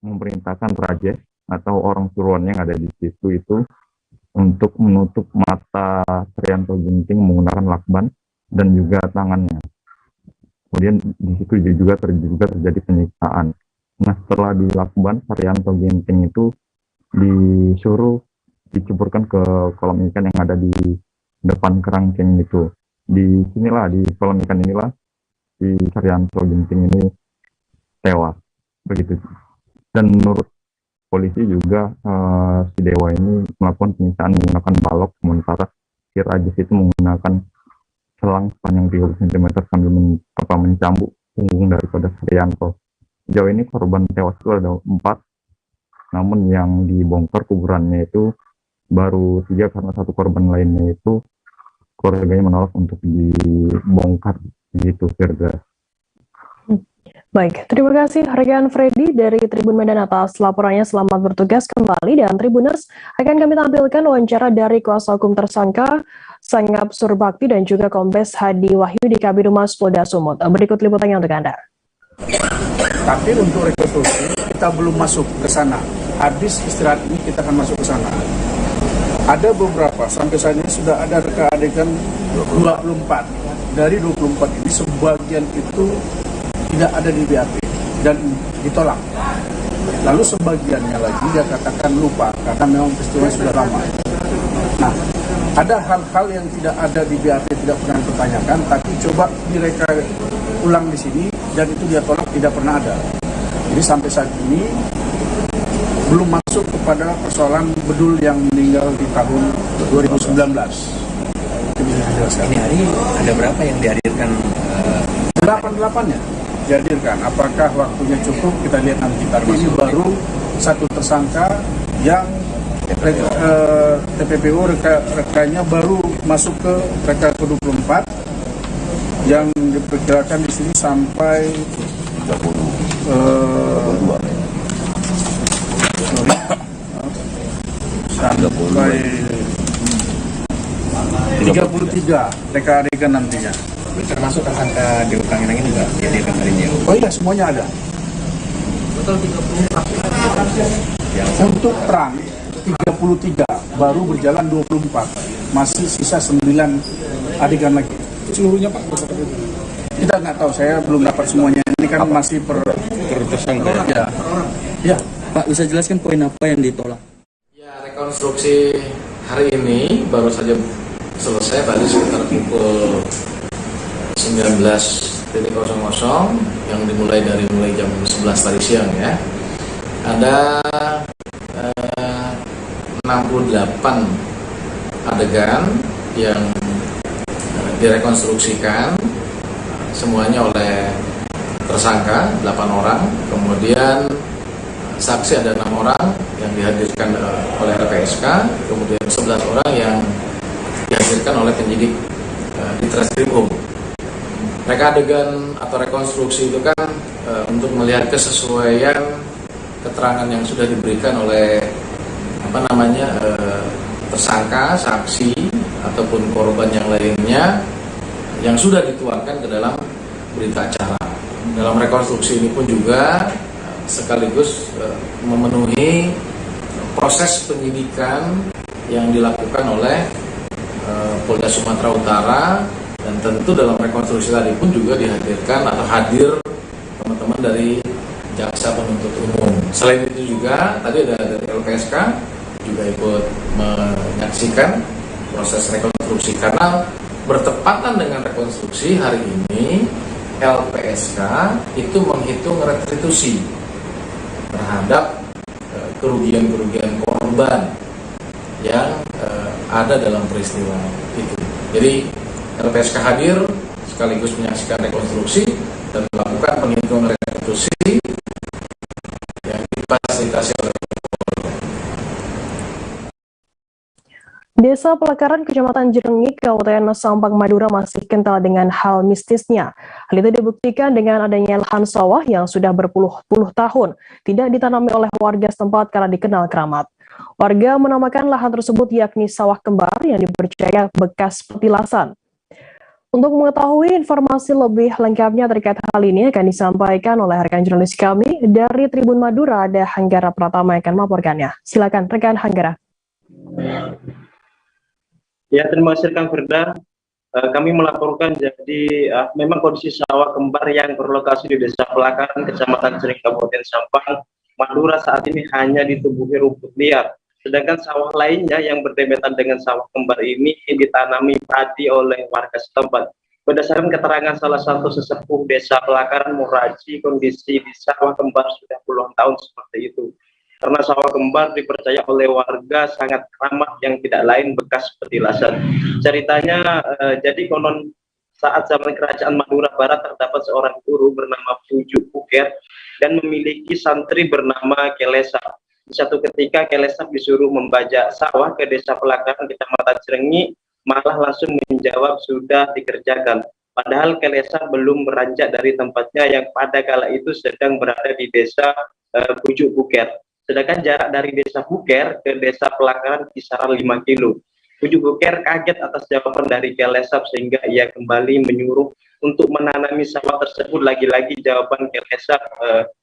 memerintahkan Rajes atau orang suruhannya yang ada di situ itu untuk menutup mata Trianto Ginting menggunakan lakban dan juga tangannya. Kemudian di situ juga terjadi penyiksaan. Nah, setelah dilakban, Trianto Ginting itu disuruh diceburkan ke kolam ikan yang ada di depan kerangkeng itu. Di kolam ikan inilah si Trianto Ginting ini tewas. Begitu. Dan menurut polisi juga si Dewa ini melakukan penyiksaan menggunakan balok, sementara si Rajes itu menggunakan selang sepanjang 30 cm sambil mencambuk punggung daripada Trianto. Sejauh ini korban tewas itu ada 4, namun yang dibongkar kuburannya itu baru 3 karena satu korban lainnya itu keluarganya menolak untuk dibongkar gitu, Firda. Baik, terima kasih Rekan Freddy dari Tribun Medan atas laporannya. Selamat bertugas kembali, dan Tribuners akan kami tampilkan wawancara dari kuasa hukum tersangka Sangap Surbakti dan juga Kombes Hadi Wahyu di Kabid Humas Polda Sumut. Berikut liputannya untuk Anda. Tapi untuk rekonstruksi kita belum masuk ke sana. Habis istirahat ini kita akan masuk ke sana. Ada beberapa, sampai saat ini sudah ada reka adegan 24. Dari 24 ini sebagian itu tidak ada di BAP dan ditolak. Lalu sebagiannya lagi dia katakan lupa karena memang peristiwa sudah lama. Nah, ada hal-hal yang tidak ada di BAP tidak pernah dipertanyakan, tapi coba direka ulang di sini dan itu dia tolak, tidak pernah ada. Jadi sampai saat ini belum masuk kepada persoalan bedul yang meninggal di tahun 2019. Ini hari ada berapa yang dihadirkan? 8-8-nya dihadirkan. Apakah waktunya cukup? Kita lihat nanti. Tapi ini baru satu tersangka yang TPPU rekanya baru masuk ke reka ke-24 yang diperkirakan di sini sampai 33 reka adegan nantinya. Termasuk tersangka Dewa Kangenang ini juga dihadirkan hari ini. Oh iya, semuanya ada. Total 34. Untuk perang 33, baru berjalan 24. Masih sisa 9 adegan lagi. Seluruhnya Pak? Kita nggak tahu, saya belum dapat semuanya. Ini kan masih per tersangka. Ya. Ya. Pak, bisa jelaskan poin apa yang ditolak? Ya, rekonstruksi hari ini baru saja selesai tadi sekitar pukul 19.00 yang dimulai dari jam 11 tadi siang ya. Ada 68 adegan yang direkonstruksikan semuanya oleh tersangka 8 orang, kemudian saksi ada 6 orang yang dihadirkan oleh LPSK, kemudian 11 orang yang dihadirkan oleh penyidik di Treskrimum. Reka adegan atau rekonstruksi itu kan untuk melihat kesesuaian keterangan yang sudah diberikan oleh tersangka, saksi ataupun korban yang lainnya yang sudah dituangkan ke dalam berita acara. Dalam rekonstruksi ini pun juga sekaligus memenuhi proses penyidikan yang dilakukan oleh Polda Sumatera Utara, dan tentu dalam rekonstruksi tadi pun juga dihadirkan atau hadir teman-teman dari jaksa penuntut umum. Selain itu juga tadi ada dari LPSK juga ikut menyaksikan proses rekonstruksi, karena bertepatan dengan rekonstruksi hari ini LPSK itu menghitung restitusi terhadap kerugian-kerugian korban yang ada dalam peristiwa itu. Jadi LPSK hadir sekaligus menyaksikan rekonstruksi dan melakukan penghitungan restitusi yang difasilitasi oleh Desa Pelakaran, Kecamatan Jerengik, Kabupaten Sampang, Madura masih kental dengan hal mistisnya. Hal itu dibuktikan dengan adanya lahan sawah yang sudah berpuluh-puluh tahun tidak ditanami oleh warga setempat karena dikenal keramat. Warga menamakan lahan tersebut yakni sawah kembar yang dipercaya bekas petilasan. Untuk mengetahui informasi lebih lengkapnya terkait hal ini akan disampaikan oleh rekan jurnalis kami, Kembali dari Tribun Madura ada Hanggara Pratama yang akan melaporkannya. Silakan rekan Hanggara. Ya, terima kasih rekan Firda. Kami melaporkan jadi memang kondisi sawah kembar yang berlokasi di Desa Pelakaran, Kecamatan Cering, Kabupaten Sampang, Madura saat ini hanya ditumbuhi rumput liar. Sedangkan sawah lainnya yang berdempetan dengan sawah kembar ini ditanami padi oleh warga setempat. Berdasarkan keterangan salah satu sesepuh Desa Pelakaran Muraji, kondisi di sawah kembar sudah puluhan tahun seperti itu. Karena sawah kembar dipercaya oleh warga sangat keramat yang tidak lain bekas petilasan. Ceritanya, jadi konon saat zaman Kerajaan Madura Barat terdapat seorang guru bernama Puju Buker dan memiliki santri bernama Kelesa. Di satu ketika Kelesa disuruh membajak sawah ke Desa Pelakaran, Kecamatan Cirenyi, malah langsung menjawab sudah dikerjakan. Padahal Kelesa belum beranjak dari tempatnya yang pada kala itu sedang berada di Desa Puju Buker. Sedangkan jarak dari Desa Buker ke Desa Pelakaran kisaran 5 kilo. Puju Buker kaget atas jawaban dari Kelesap sehingga ia kembali menyuruh untuk menanami sawah tersebut. Lagi-lagi jawaban Kelesap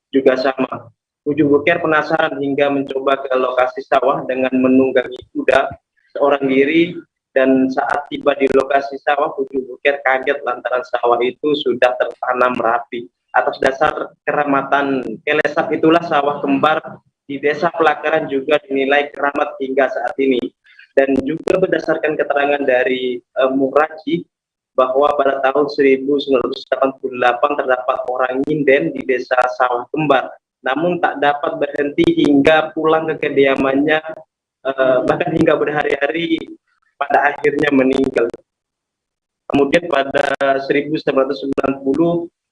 juga sama. Puju Buker penasaran hingga mencoba ke lokasi sawah dengan menunggangi kuda seorang diri, dan saat tiba di lokasi sawah, Puju Buker kaget lantaran sawah itu sudah tertanam rapi. Atas dasar keramatan Kelesap itulah sawah kembar di Desa Pelakaran juga dinilai keramat hingga saat ini. Dan juga berdasarkan keterangan dari Muraji bahwa pada tahun 1988 terdapat orang nyinden di Desa Sawah Kembar, namun tak dapat berhenti hingga pulang ke kediamannya, bahkan hingga berhari-hari pada akhirnya meninggal. Kemudian pada 1990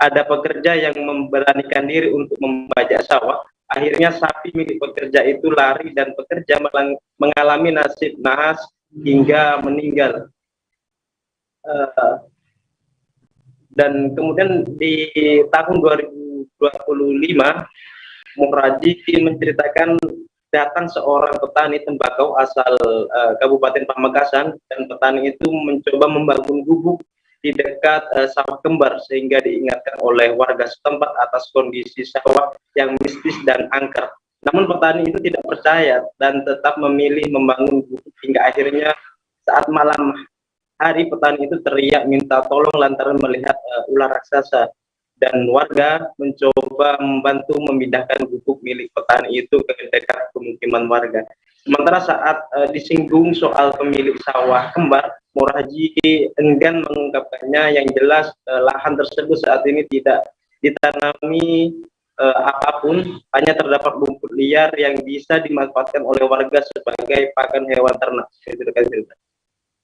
ada pekerja yang memberanikan diri untuk membajak sawah. Akhirnya sapi milik pekerja itu lari dan pekerja mengalami nasib nahas hingga meninggal. Dan kemudian di tahun 2025 Muraji menceritakan datang seorang petani tembakau asal Kabupaten Pamekasan, dan petani itu mencoba membangun gubuk di dekat sawah kembar sehingga diingatkan oleh warga setempat atas kondisi sawah yang mistis dan angker. Namun petani itu tidak percaya dan tetap memilih membangun gubuk hingga akhirnya saat malam hari petani itu teriak minta tolong lantaran melihat ular raksasa. Dan warga mencoba membantu memindahkan gubuk milik petani itu ke dekat pemukiman warga. Sementara saat disinggung soal pemilik sawah kembar, Muraji enggan mengungkapkannya. Yang jelas lahan tersebut saat ini tidak ditanami apapun, hanya terdapat rumput liar yang bisa dimanfaatkan oleh warga sebagai pakan hewan ternak.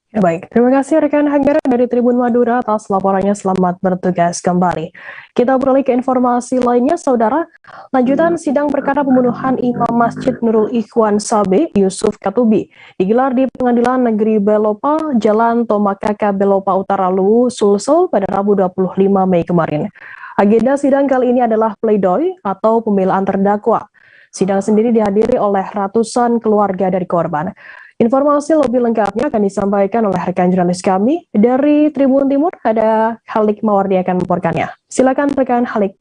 Ya, baik, terima kasih rekan Hanggara dari Tribun Madura atas laporannya. Selamat bertugas kembali. Kita beralih ke informasi lainnya, saudara. Lanjutan sidang perkara pembunuhan Imam Masjid Nurul Ikhwan Sabe, Yusuf Katubi, digelar di Pengadilan Negeri Belopa, Jalan Tomakaka, Belopa Utara, Luwu, Sulsel pada Rabu 25 Mei kemarin. Agenda sidang kali ini adalah pledoi atau pembelaan terdakwa. Sidang sendiri dihadiri oleh ratusan keluarga dari korban. Informasi lebih lengkapnya akan disampaikan oleh rekan jurnalis kami dari Tribun Timur, ada Halik Mawardi akan melaporkannya. Silakan rekan Halik.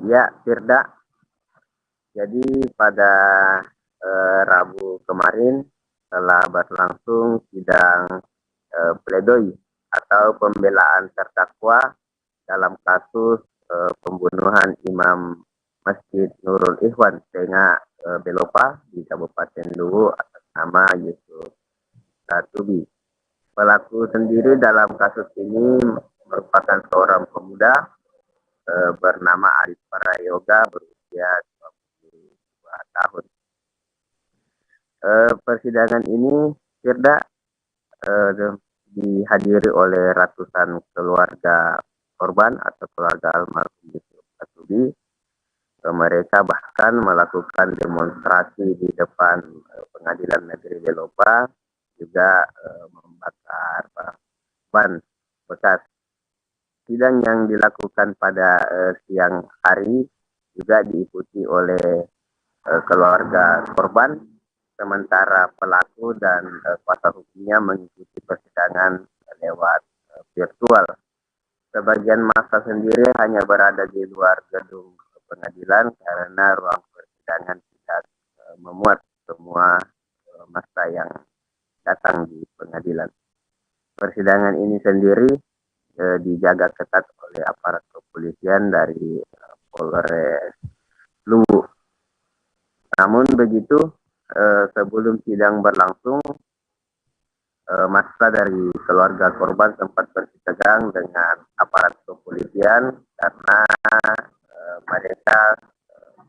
Ya, Firda. Jadi pada Rabu kemarin telah berlangsung sidang pledoi atau pembelaan terdakwa dalam kasus pembunuhan Imam Masjid Nurul Ikhwan Tengah Belopa di Kabupaten Luwu atas nama Yusuf Katubi. Pelaku sendiri dalam kasus ini merupakan seorang pemuda bernama Arif Prayoga berusia 22 tahun. Persidangan ini, Firda, dihadiri oleh ratusan keluarga korban atau keluarga almarhum Yusuf Katubi. Mereka bahkan melakukan demonstrasi di depan Pengadilan Negeri Belopa, juga membakar ban bekas. Sidang yang dilakukan pada siang hari juga diikuti oleh keluarga korban, sementara pelaku dan kuasa hukumnya mengikuti persidangan lewat virtual. Sebagian massa sendiri hanya berada di luar gedung pengadilan karena ruang persidangan tidak memuat semua massa yang datang di pengadilan. Persidangan ini sendiri dijaga ketat oleh aparat kepolisian dari Polres Luwu. Namun begitu, sebelum sidang berlangsung, massa dari keluarga korban sempat bersitegang dengan aparat kepolisian karena mereka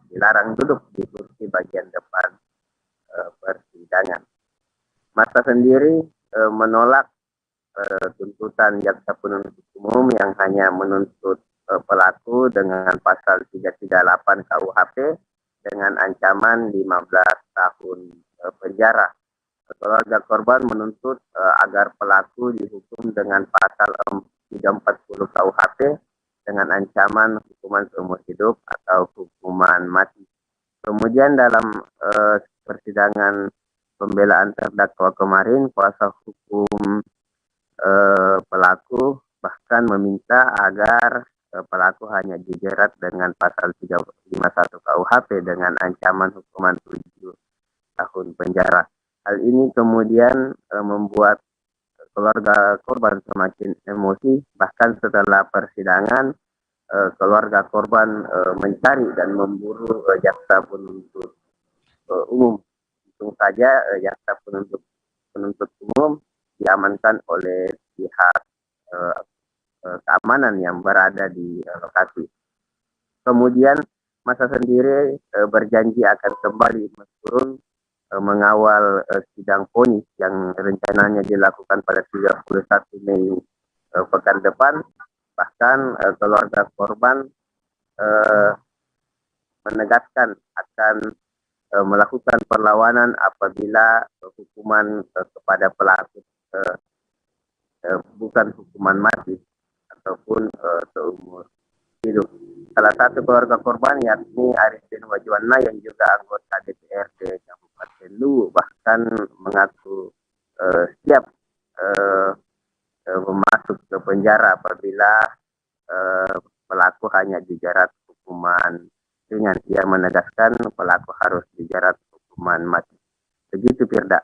dilarang duduk di kursi bagian depan persidangan. Massa sendiri menolak tuntutan jaksa penuntut umum yang hanya menuntut pelaku dengan pasal 338 KUHP dengan ancaman 15 tahun penjara. Keluarga korban menuntut agar pelaku dihukum dengan pasal 340 KUHP dengan ancaman hukuman seumur hidup atau hukuman mati. Kemudian dalam persidangan pembelaan terdakwa kemarin, kuasa hukum pelaku bahkan meminta agar pelaku hanya dijerat dengan pasal 351 KUHP dengan ancaman hukuman 7 tahun penjara. Hal ini kemudian membuat keluarga korban semakin emosi, bahkan setelah persidangan keluarga korban mencari dan memburu jaksa penuntut umum. Untung saja jaksa penuntut umum diamankan oleh pihak keamanan yang berada di lokasi. Kemudian massa sendiri berjanji akan kembali turun mengawal sidang vonis yang rencananya dilakukan pada 31 Mei pekan depan. Bahkan keluarga korban menegaskan akan melakukan perlawanan apabila hukuman kepada pelaku bukan hukuman mati ataupun seumur hidup. Salah satu keluarga korban yakni Arifin Wajuwana yang juga anggota DPRD Kabupaten Luwu bahkan mengaku siap masuk ke penjara apabila pelaku hanya dijerat hukuman ringan. Ia menegaskan pelaku harus dijerat hukuman mati. Begitu, Firda.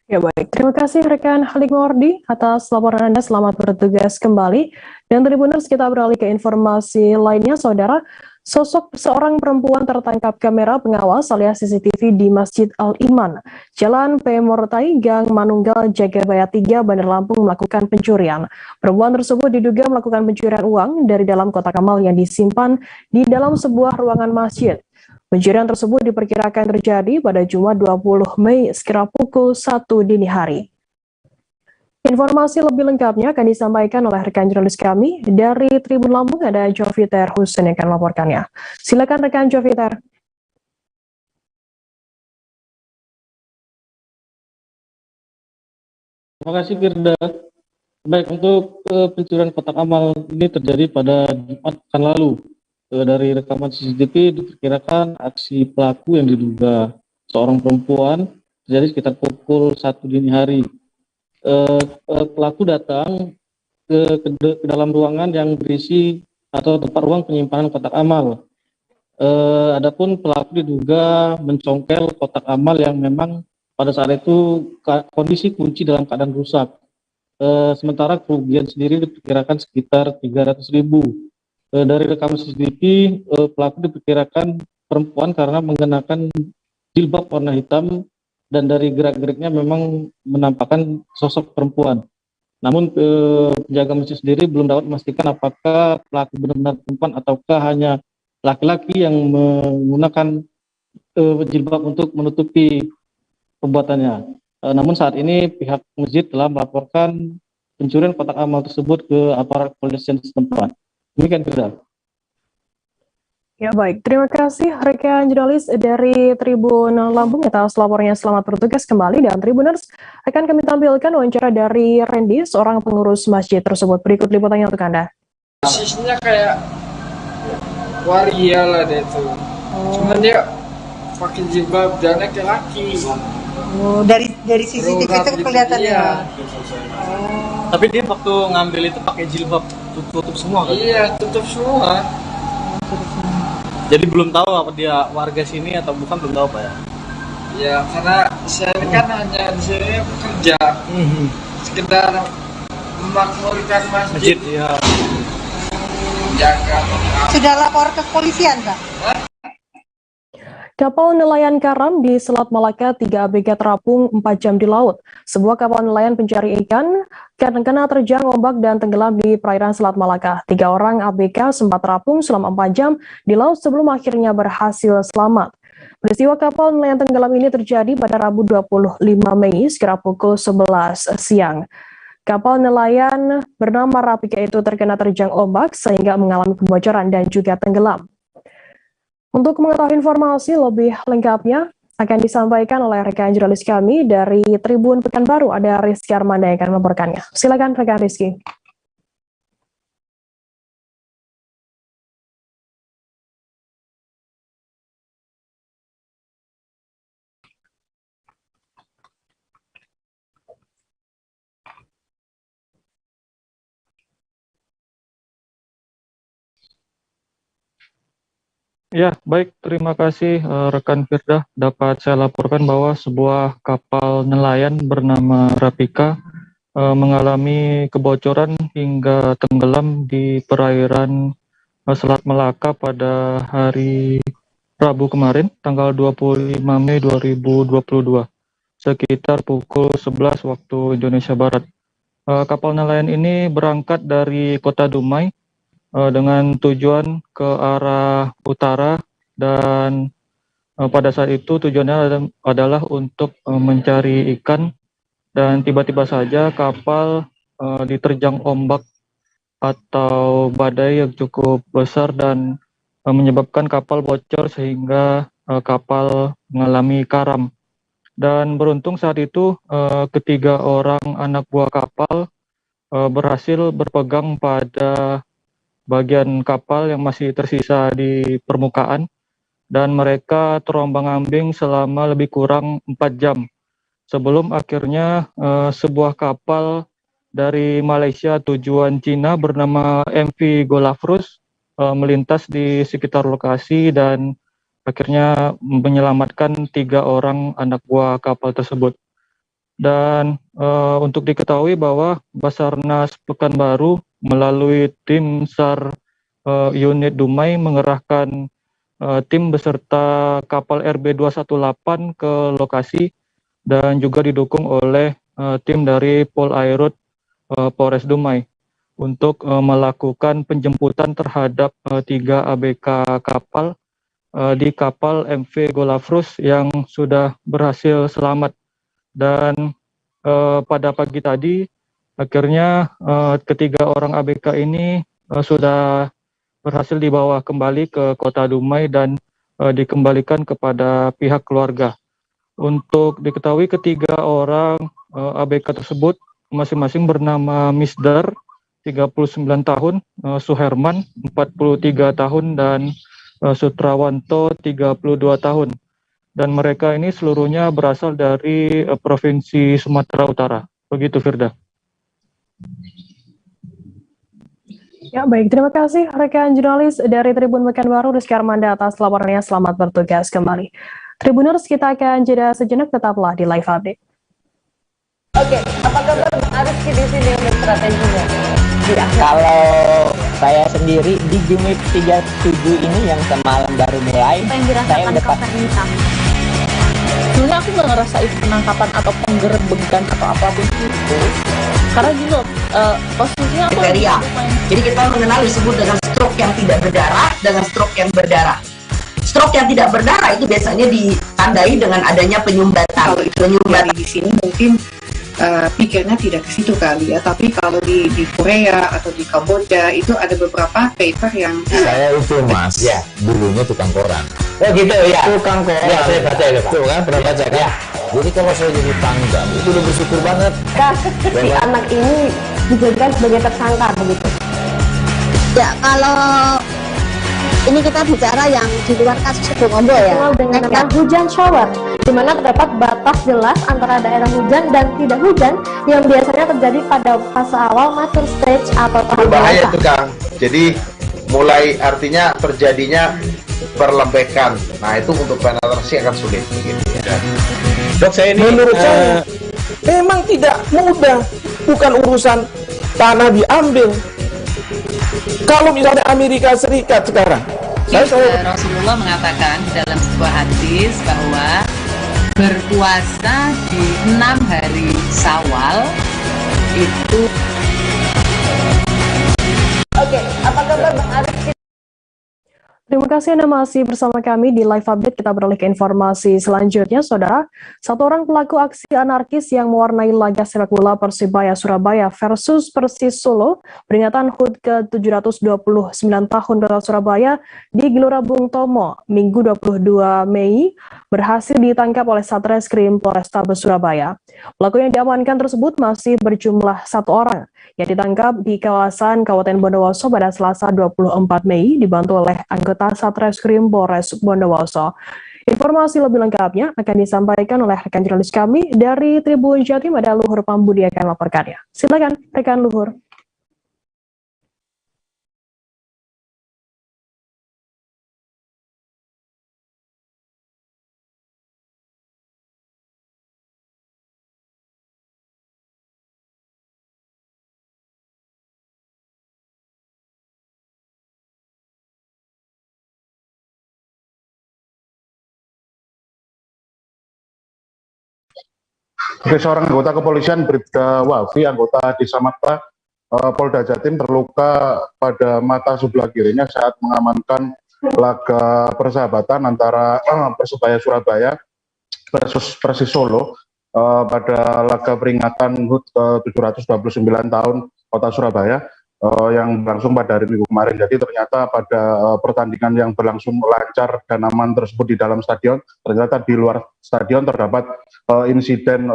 Ya baik, terima kasih rekan Halik Mordi atas laporan Anda. Selamat bertugas kembali. Dan Tribuners, kita beralih ke informasi lainnya, Saudara. Sosok seorang perempuan tertangkap kamera pengawas alias CCTV di Masjid Al-Iman, Jalan P. Mortai, Gang Manunggal, Jagabaya 3, Bandar Lampung melakukan pencurian. Perempuan tersebut diduga melakukan pencurian uang dari dalam kotak amal yang disimpan di dalam sebuah ruangan masjid. Pencurian tersebut diperkirakan terjadi pada Jumat 20 Mei sekira pukul 1 dini hari. Informasi lebih lengkapnya akan disampaikan oleh rekan jurnalis kami dari Tribun Lampung, ada Joviter Husen yang akan melaporkannya. Silakan rekan Joviter. Terima kasih Firda. Baik, untuk pencurian kotak amal ini terjadi pada Jumat pekan lalu. Dari rekaman CCTV diperkirakan aksi pelaku yang diduga seorang perempuan terjadi sekitar pukul 1 dini hari. Pelaku datang ke dalam ruangan yang berisi atau tempat ruang penyimpanan kotak amal. Adapun pelaku diduga mencongkel kotak amal yang memang pada saat itu kondisi kunci dalam keadaan rusak. Sementara kerugian sendiri diperkirakan sekitar 300.000. Dari rekaman CCTV, pelaku diperkirakan perempuan karena mengenakan jilbab warna hitam dan dari gerak-geriknya memang menampakkan sosok perempuan. Namun penjaga masjid sendiri belum dapat memastikan apakah pelaku benar-benar perempuan ataukah hanya laki-laki yang menggunakan jilbab untuk menutupi perbuatannya. Namun saat ini pihak masjid telah melaporkan pencurian kotak amal tersebut ke aparat kepolisian setempat. Demikian, Firda. Ya baik, terima kasih rekan jurnalis dari Tribun Lampung atas laporannya. Selamat bertugas kembali. Dan Tribuners, akan kami tampilkan wawancara dari Randy, seorang pengurus masjid tersebut. Berikut liputannya untuk Anda. Posisinya kayak waria lah dia tuh. Cuman dia pakai jilbab dan laki-laki. Oh, dari CCTV itu kelihatan ya. Tapi dia waktu ngambil itu pakai jilbab tutup semua kan? Iya, tutup semua. Jadi belum tahu apa dia warga sini atau bukan, belum tahu Pak ya? Ya karena saya kan hanya di sini bekerja, sekedar memakmurkan masjid. Ya. Jaga. Sudah lapor ke kepolisian, Pak? Kapal nelayan karam di Selat Malaka, 3 ABK terapung 4 jam di laut. Sebuah kapal nelayan pencari ikan kena terjang ombak dan tenggelam di perairan Selat Malaka. 3 orang ABK sempat terapung selama 4 jam di laut sebelum akhirnya berhasil selamat. Peristiwa kapal nelayan tenggelam ini terjadi pada Rabu 25 Mei sekitar pukul 11 siang. Kapal nelayan bernama Rapika itu terkena terjang ombak sehingga mengalami kebocoran dan juga tenggelam. Untuk mengetahui informasi lebih lengkapnya akan disampaikan oleh rekan jurnalis kami dari Tribun Pekanbaru, ada Rizky Armanda yang akan melaporkannya. Silakan rekan Rizky. Ya, baik. Terima kasih rekan Firda. Dapat saya laporkan bahwa sebuah kapal nelayan bernama Rapika mengalami kebocoran hingga tenggelam di perairan Selat Malaka pada hari Rabu kemarin, tanggal 25 Mei 2022, sekitar pukul 11 waktu Indonesia Barat. Kapal nelayan ini berangkat dari Kota Dumai dengan tujuan ke arah utara dan pada saat itu tujuannya adalah untuk mencari ikan, dan tiba-tiba saja kapal diterjang ombak atau badai yang cukup besar dan menyebabkan kapal bocor sehingga kapal mengalami karam. Dan beruntung saat itu ketiga orang anak buah kapal berhasil berpegang pada bagian kapal yang masih tersisa di permukaan, dan mereka terombang-ambing selama lebih kurang 4 jam sebelum akhirnya sebuah kapal dari Malaysia tujuan Cina bernama MV Golafrus melintas di sekitar lokasi dan akhirnya menyelamatkan 3 orang anak buah kapal tersebut. Dan untuk diketahui bahwa Basarnas Pekanbaru melalui tim SAR unit Dumai mengerahkan tim beserta kapal RB218 ke lokasi dan juga didukung oleh tim dari Polairut Polres Dumai untuk melakukan penjemputan terhadap 3 ABK kapal di kapal MV Golafrus yang sudah berhasil selamat. Dan pada pagi tadi akhirnya ketiga orang ABK ini sudah berhasil dibawa kembali ke Kota Dumai dan dikembalikan kepada pihak keluarga. Untuk diketahui ketiga orang ABK tersebut masing-masing bernama Misdar 39 tahun, Suherman 43 tahun, dan Sutrawanto 32 tahun. Dan mereka ini seluruhnya berasal dari Provinsi Sumatera Utara. Begitu, Firda. Ya, baik. Terima kasih rekan jurnalis dari Tribun Pekanbaru, Rizky Armanda, atas laporannya. Selamat bertugas kembali. Tribuners, kita akan jeda sejenak, tetaplah di Live Update. Oke, apa kabar Bang Ariski di sini untuk strateginya? Ya, kalau saya sendiri di Gimik 37 ini yang semalam baru mulai, saya udah sebenarnya aku nggak ngerasain penangkapan atau penggerebekan atau apapun itu, karena gitu posisinya aku jadi kita mengenal disebut dengan stroke yang tidak berdarah dengan stroke yang berdarah. Stroke yang tidak berdarah itu biasanya ditandai dengan adanya penyumbatan. Penyumbatan di sini mungkin pikirnya tidak ke situ kali ya, tapi kalau di Korea atau di Kamboja itu ada beberapa paper yang saya itu mas ya dulunya tukang koran. Oh gitu ya, tukang koran ya, saya baca ya Pak, tuh kan pernah baca kan ya. Jadi kalau saya jadi tanggal itu udah bersyukur banget si anak ini dijadikan sebagai tersangka begitu ya. Kalau ini kita bicara yang di luar kasus Situbondo ya, dengan nama hujan shower, di mana terdapat batas jelas antara daerah hujan dan tidak hujan yang biasanya terjadi pada fase awal mature stage atau tahap bahaya itu Kang. Jadi mulai artinya terjadinya berlebekan. Nah itu untuk penetrasi akan sulit gitu ya. Dok, saya ini Menurut saya memang tidak mudah, bukan urusan tanah diambil. Kalau misalnya Amerika Serikat sekarang, Rasulullah mengatakan dalam sebuah hadis bahwa berpuasa di 6 hari Syawal itu. Oke, apa kabar Bang Arif? Terima kasih Anda masih bersama kami di Live Update. Kita beralih ke informasi selanjutnya, Saudara. Satu orang pelaku aksi anarkis yang mewarnai laga sepak bola Persibaya Surabaya versus Persis Solo peringatan HUT ke-729 tahun Kota Surabaya di Gelora Bung Tomo, Minggu 22 Mei, berhasil ditangkap oleh Satreskrim Polrestabes Surabaya. Pelaku yang diamankan tersebut masih berjumlah 1 orang yang ditangkap di kawasan Kabupaten Bondowoso pada Selasa 24 Mei dibantu oleh anggota Satreskrim Polres Bondowoso. Informasi lebih lengkapnya akan disampaikan oleh rekan jurnalis kami dari Tribun Jatim, ada Luhur Pambudi akan melaporkannya. Silakan rekan Luhur. Oke, seorang anggota kepolisian Bribda Wafi, anggota Disamatra Polda Jatim terluka pada mata sebelah kirinya saat mengamankan laga persahabatan antara Persebaya Surabaya versus Persis Solo pada laga peringatan HUT ke-729 tahun Kota Surabaya yang berlangsung pada hari Minggu kemarin. Jadi ternyata pada pertandingan yang berlangsung lancar dan aman tersebut di dalam stadion, ternyata di luar stadion terdapat insiden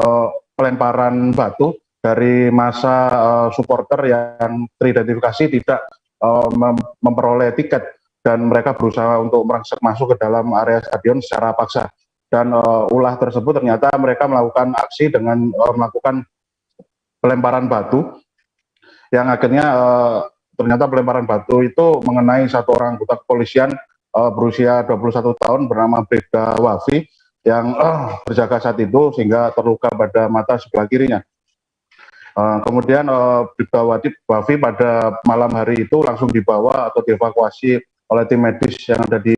pelemparan batu dari massa supporter yang teridentifikasi tidak memperoleh tiket dan mereka berusaha untuk masuk ke dalam area stadion secara paksa. Dan ulah tersebut ternyata mereka melakukan aksi dengan melakukan pelemparan batu yang akhirnya ternyata pelemparan batu itu mengenai satu orang anggota kepolisian berusia 21 tahun bernama Bribda Wafi yang berjaga saat itu sehingga terluka pada mata sebelah kirinya. Kemudian Bribda Wafi pada malam hari itu langsung dibawa atau dievakuasi oleh tim medis yang ada di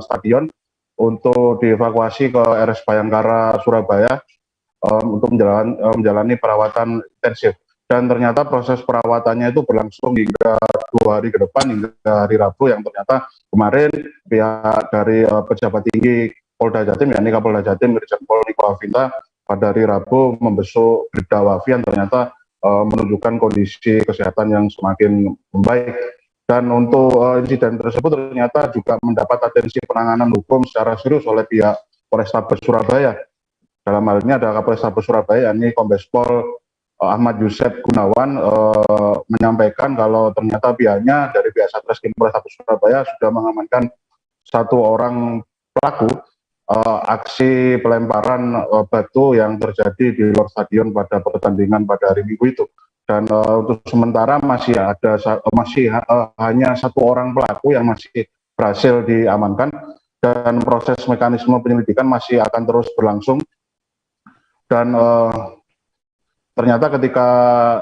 stadion untuk dievakuasi ke RS Bayangkara Surabaya untuk menjalani perawatan intensif. Dan ternyata proses perawatannya itu berlangsung hingga 2 hari ke depan, hingga hari Rabu, yang ternyata kemarin pihak dari pejabat tinggi Polda Jatim, yakni Kapolda Jatim Irjen Pol Niko Afinta, pada hari Rabu membesuk Bribda Wafi yang ternyata menunjukkan kondisi kesehatan yang semakin membaik. Dan untuk insiden tersebut ternyata juga mendapat atensi penanganan hukum secara serius oleh pihak Polrestabes Surabaya. Dalam hal ini ada Kapolrestabes Surabaya, yakni Kombes Pol Ahmad Yusef Gunawan menyampaikan kalau ternyata pihaknya dari pihak Satreskrim Polrestabes Surabaya sudah mengamankan 1 orang pelaku aksi pelemparan batu yang terjadi di luar stadion pada pertandingan pada hari Minggu itu. Dan untuk sementara masih hanya 1 orang pelaku yang masih berhasil diamankan dan proses mekanisme penyelidikan masih akan terus berlangsung. Dan ternyata ketika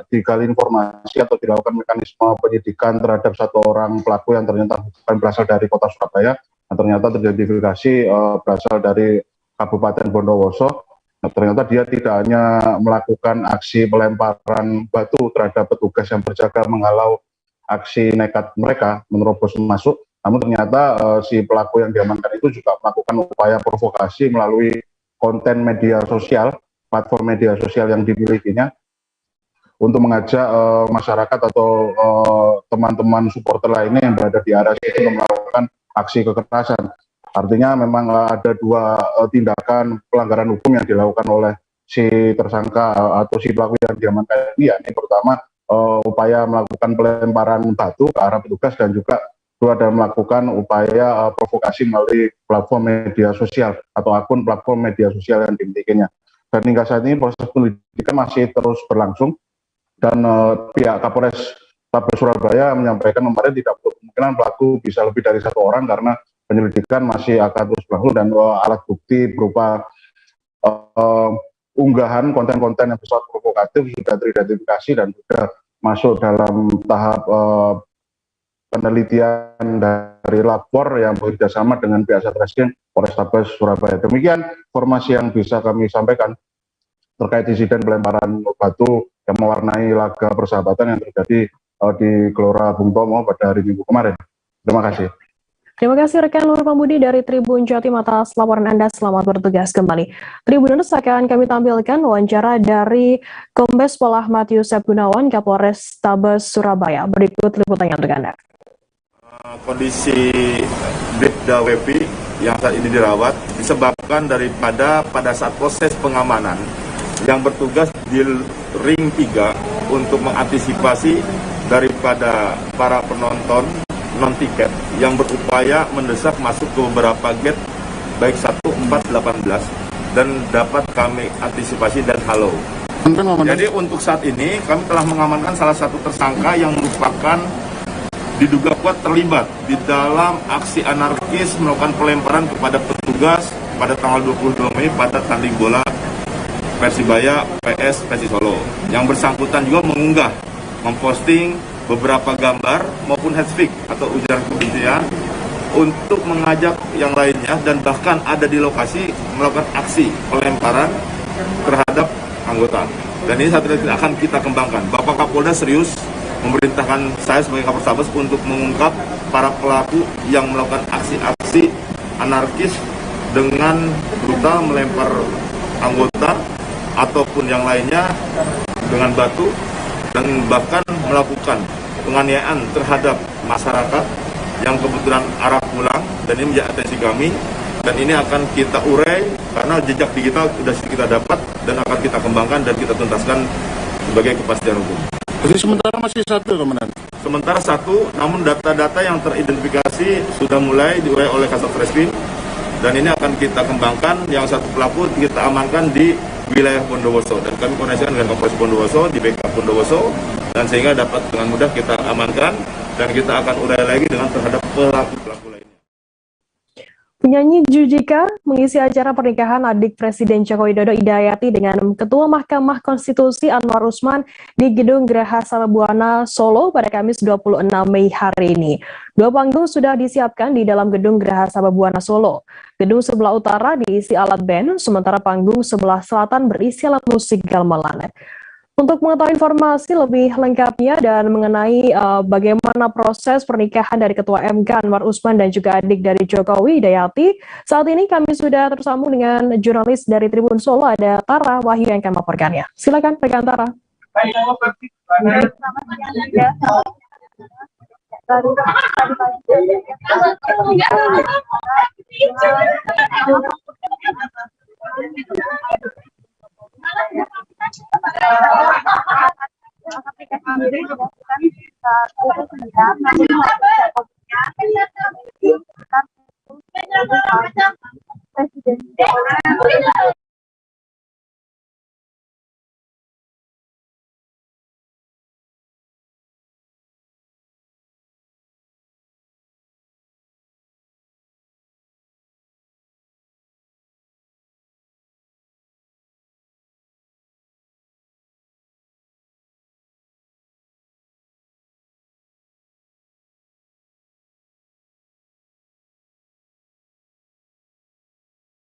digali informasi atau dilakukan mekanisme penyidikan terhadap 1 orang pelaku yang ternyata bukan berasal dari Kota Surabaya, nah ternyata teridentifikasi berasal dari Kabupaten Bondowoso. Nah, ternyata dia tidak hanya melakukan aksi pelemparan batu terhadap petugas yang berjaga menghalau aksi nekat mereka menerobos masuk, namun ternyata si pelaku yang diamankan itu juga melakukan upaya provokasi melalui konten media sosial, platform media sosial yang dimilikinya untuk mengajak masyarakat atau teman-teman supporter lainnya yang berada di area itu melakukan aksi kekerasan. Artinya memang ada 2 tindakan pelanggaran hukum yang dilakukan oleh si tersangka atau si pelaku yang diamankan ini, yakni pertama upaya melakukan pelemparan batu ke arah petugas dan juga kedua adalah melakukan upaya provokasi melalui platform media sosial atau akun platform media sosial yang dimilikinya. Dan hingga saat ini proses penyelidikan masih terus berlangsung dan pihak Kapolres Tabes Surabaya menyampaikan kemarin tidak kemungkinan pelaku bisa lebih dari 1 orang karena penyelidikan masih akan terus berlangsung dan alat bukti berupa unggahan konten-konten yang bersifat provokatif sudah teridentifikasi dan sudah masuk dalam tahap penelitian dari lapor yang bekerjasama dengan pihak Satreskrim Polrestabes Surabaya. Demikian informasi yang bisa kami sampaikan terkait insiden pelemparan batu yang mewarnai laga persahabatan yang terjadi di Gelora Bung Tomo pada hari Minggu kemarin. Terima kasih. Terima kasih rekan Nur Pambudi dari Tribun Jatim atas laporan Anda. Selamat bertugas kembali. Tribuners, akan kami tampilkan wawancara dari Kombes Pol Ahmad Yusef Gunawan, Kapolres Tabes Surabaya. Berikut liputannya untuk Anda. Kondisi Bribda WP yang saat ini dirawat disebabkan daripada pada saat proses pengamanan yang bertugas di ring 3 untuk mengantisipasi daripada para penonton non-tiket yang berupaya mendesak masuk ke beberapa gate baik 1, 4, 18 dan dapat kami antisipasi dan halau. Jadi untuk saat ini kami telah mengamankan salah satu tersangka yang merupakan diduga kuat terlibat di dalam aksi anarkis melakukan pelemparan kepada petugas pada tanggal 22 Mei pada tanding bola Persibaya PS Persis Solo. Yang bersangkutan juga mengunggah, memposting beberapa gambar maupun hashtag atau ujaran kebencian untuk mengajak yang lainnya dan bahkan ada di lokasi melakukan aksi pelemparan terhadap anggota. Dan ini saat ini akan kita kembangkan. Bapak Kapolda serius memerintahkan saya sebagai Kapolres untuk mengungkap para pelaku yang melakukan aksi-aksi anarkis dengan brutal melempar anggota ataupun yang lainnya dengan batu dan bahkan melakukan penganiayaan terhadap masyarakat yang kebetulan arah pulang, dan ini menjadi atensi kami dan ini akan kita urai karena jejak digital sudah kita dapat dan akan kita kembangkan dan kita tuntaskan sebagai kepastian hukum. Jadi sementara masih satu, Komandan? Sementara satu, namun data-data yang teridentifikasi sudah mulai diurai oleh Kasat Reskrim dan ini akan kita kembangkan. Yang satu pelaku kita amankan di wilayah Bondowoso dan kami koordinasikan dengan Kapolres Bondowoso di backup Bondowoso dan sehingga dapat dengan mudah kita amankan dan kita akan urai lagi dengan terhadap pelaku-pelaku lainnya. Penyanyi Judika mengisi acara pernikahan adik Presiden Joko Widodo Idayati dengan Ketua Mahkamah Konstitusi Anwar Usman di Gedung Geraha Sababwana Solo pada Kamis 26 Mei hari ini. Dua panggung sudah disiapkan di dalam Gedung Geraha Sababwana Solo. Gedung sebelah utara diisi alat band, sementara panggung sebelah selatan berisi alat musik gamelan. Untuk mengetahui informasi lebih lengkapnya dan mengenai bagaimana proses pernikahan dari Ketua MK Anwar Usman dan juga adik dari Jokowi Idayati, saat ini kami sudah tersambung dengan jurnalis dari Tribun Solo, ada Tara Wahyu yang akan melaporkannya. Silakan rekan Tara.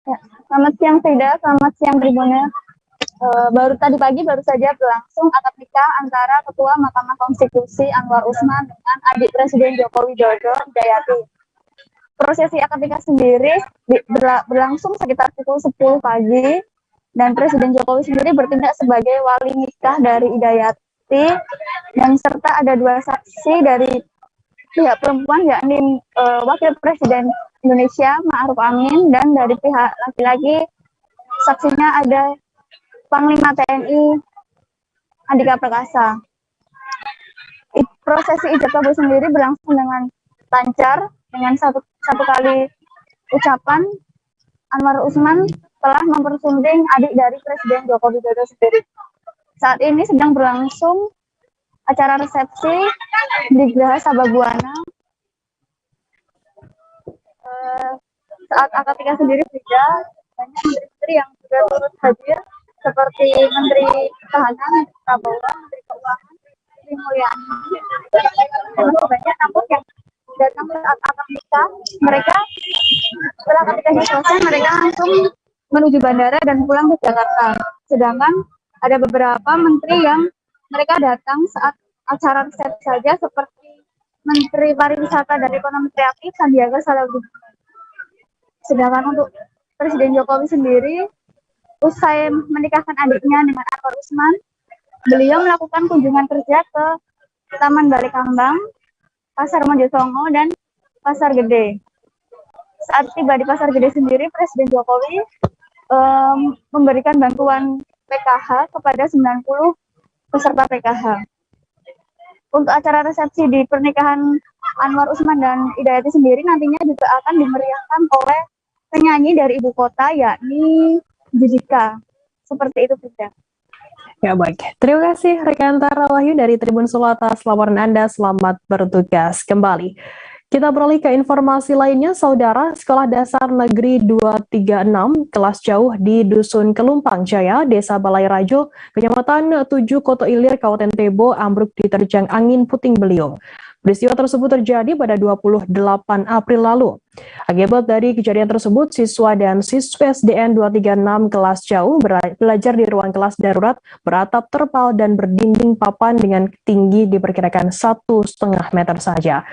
Ya, selamat siang Frida, selamat siang Tribuners. Baru tadi pagi baru saja berlangsung akad nikah antara Ketua Mahkamah Konstitusi Anwar Usman dengan adik Presiden Joko Widodo Idayati. Prosesi akad nikah sendiri berlangsung sekitar pukul 10 pagi dan Presiden Jokowi sendiri bertindak sebagai wali nikah dari Idayati dan serta ada dua saksi dari pihak perempuan yakni Wakil Presiden Indonesia Ma'ruf Amin dan dari pihak laki-laki saksinya ada Panglima TNI Andika Perkasa. Prosesi ijab kabul sendiri berlangsung dengan lancar dengan satu kali ucapan Anwar Usman telah mempersunding adik dari Presiden Joko Widodo sendiri. Saat ini sedang berlangsung acara resepsi di Geraha Sababwana. saat akad nikah sendiri beda, banyak menteri-menteri yang juga turut hadir seperti Menteri Pertahanan, Menteri Prabowo, Menteri Keuangan, Menteri Mulyani. Masih banyak namun yang datang saat akad nikah, mereka setelah akad nikahnya selesai mereka langsung menuju bandara dan pulang ke Jakarta. Sedangkan ada beberapa menteri yang mereka datang saat acara resepsi saja seperti Menteri Pariwisata dan Ekonomi Kreatif Sandiaga Salahuddin. Sedangkan untuk Presiden Jokowi sendiri, usai menikahkan adiknya dengan Anwar Usman, beliau melakukan kunjungan kerja ke Taman Balai Kambang, Pasar Mojosongo, dan Pasar Gede. Saat tiba di Pasar Gede sendiri, Presiden Jokowi memberikan bantuan PKH kepada 90 peserta PKH. Untuk acara resepsi di pernikahan Anwar Usman dan Hidayati sendiri nantinya juga akan dimeriahkan oleh penyanyi dari ibu kota, yakni Judika. Seperti itu, Frida. Ya baik, terima kasih rekan Tara Wahyu dari Tribun Solo atas laporan Anda. Selamat bertugas kembali. Kita beralih ke informasi lainnya, Saudara. Sekolah Dasar Negeri 236 kelas jauh di Dusun Kelumpang Jaya, Desa Balai Rajo, Kecamatan 7 Koto Ilir, Kabupaten Tebo, ambruk diterjang angin puting beliung. Peristiwa tersebut terjadi pada 28 April lalu. Akibat dari kejadian tersebut, siswa dan siswa SDN 236 kelas jauh belajar di ruang kelas darurat beratap terpal dan berdinding papan dengan tinggi diperkirakan 1,5 meter saja.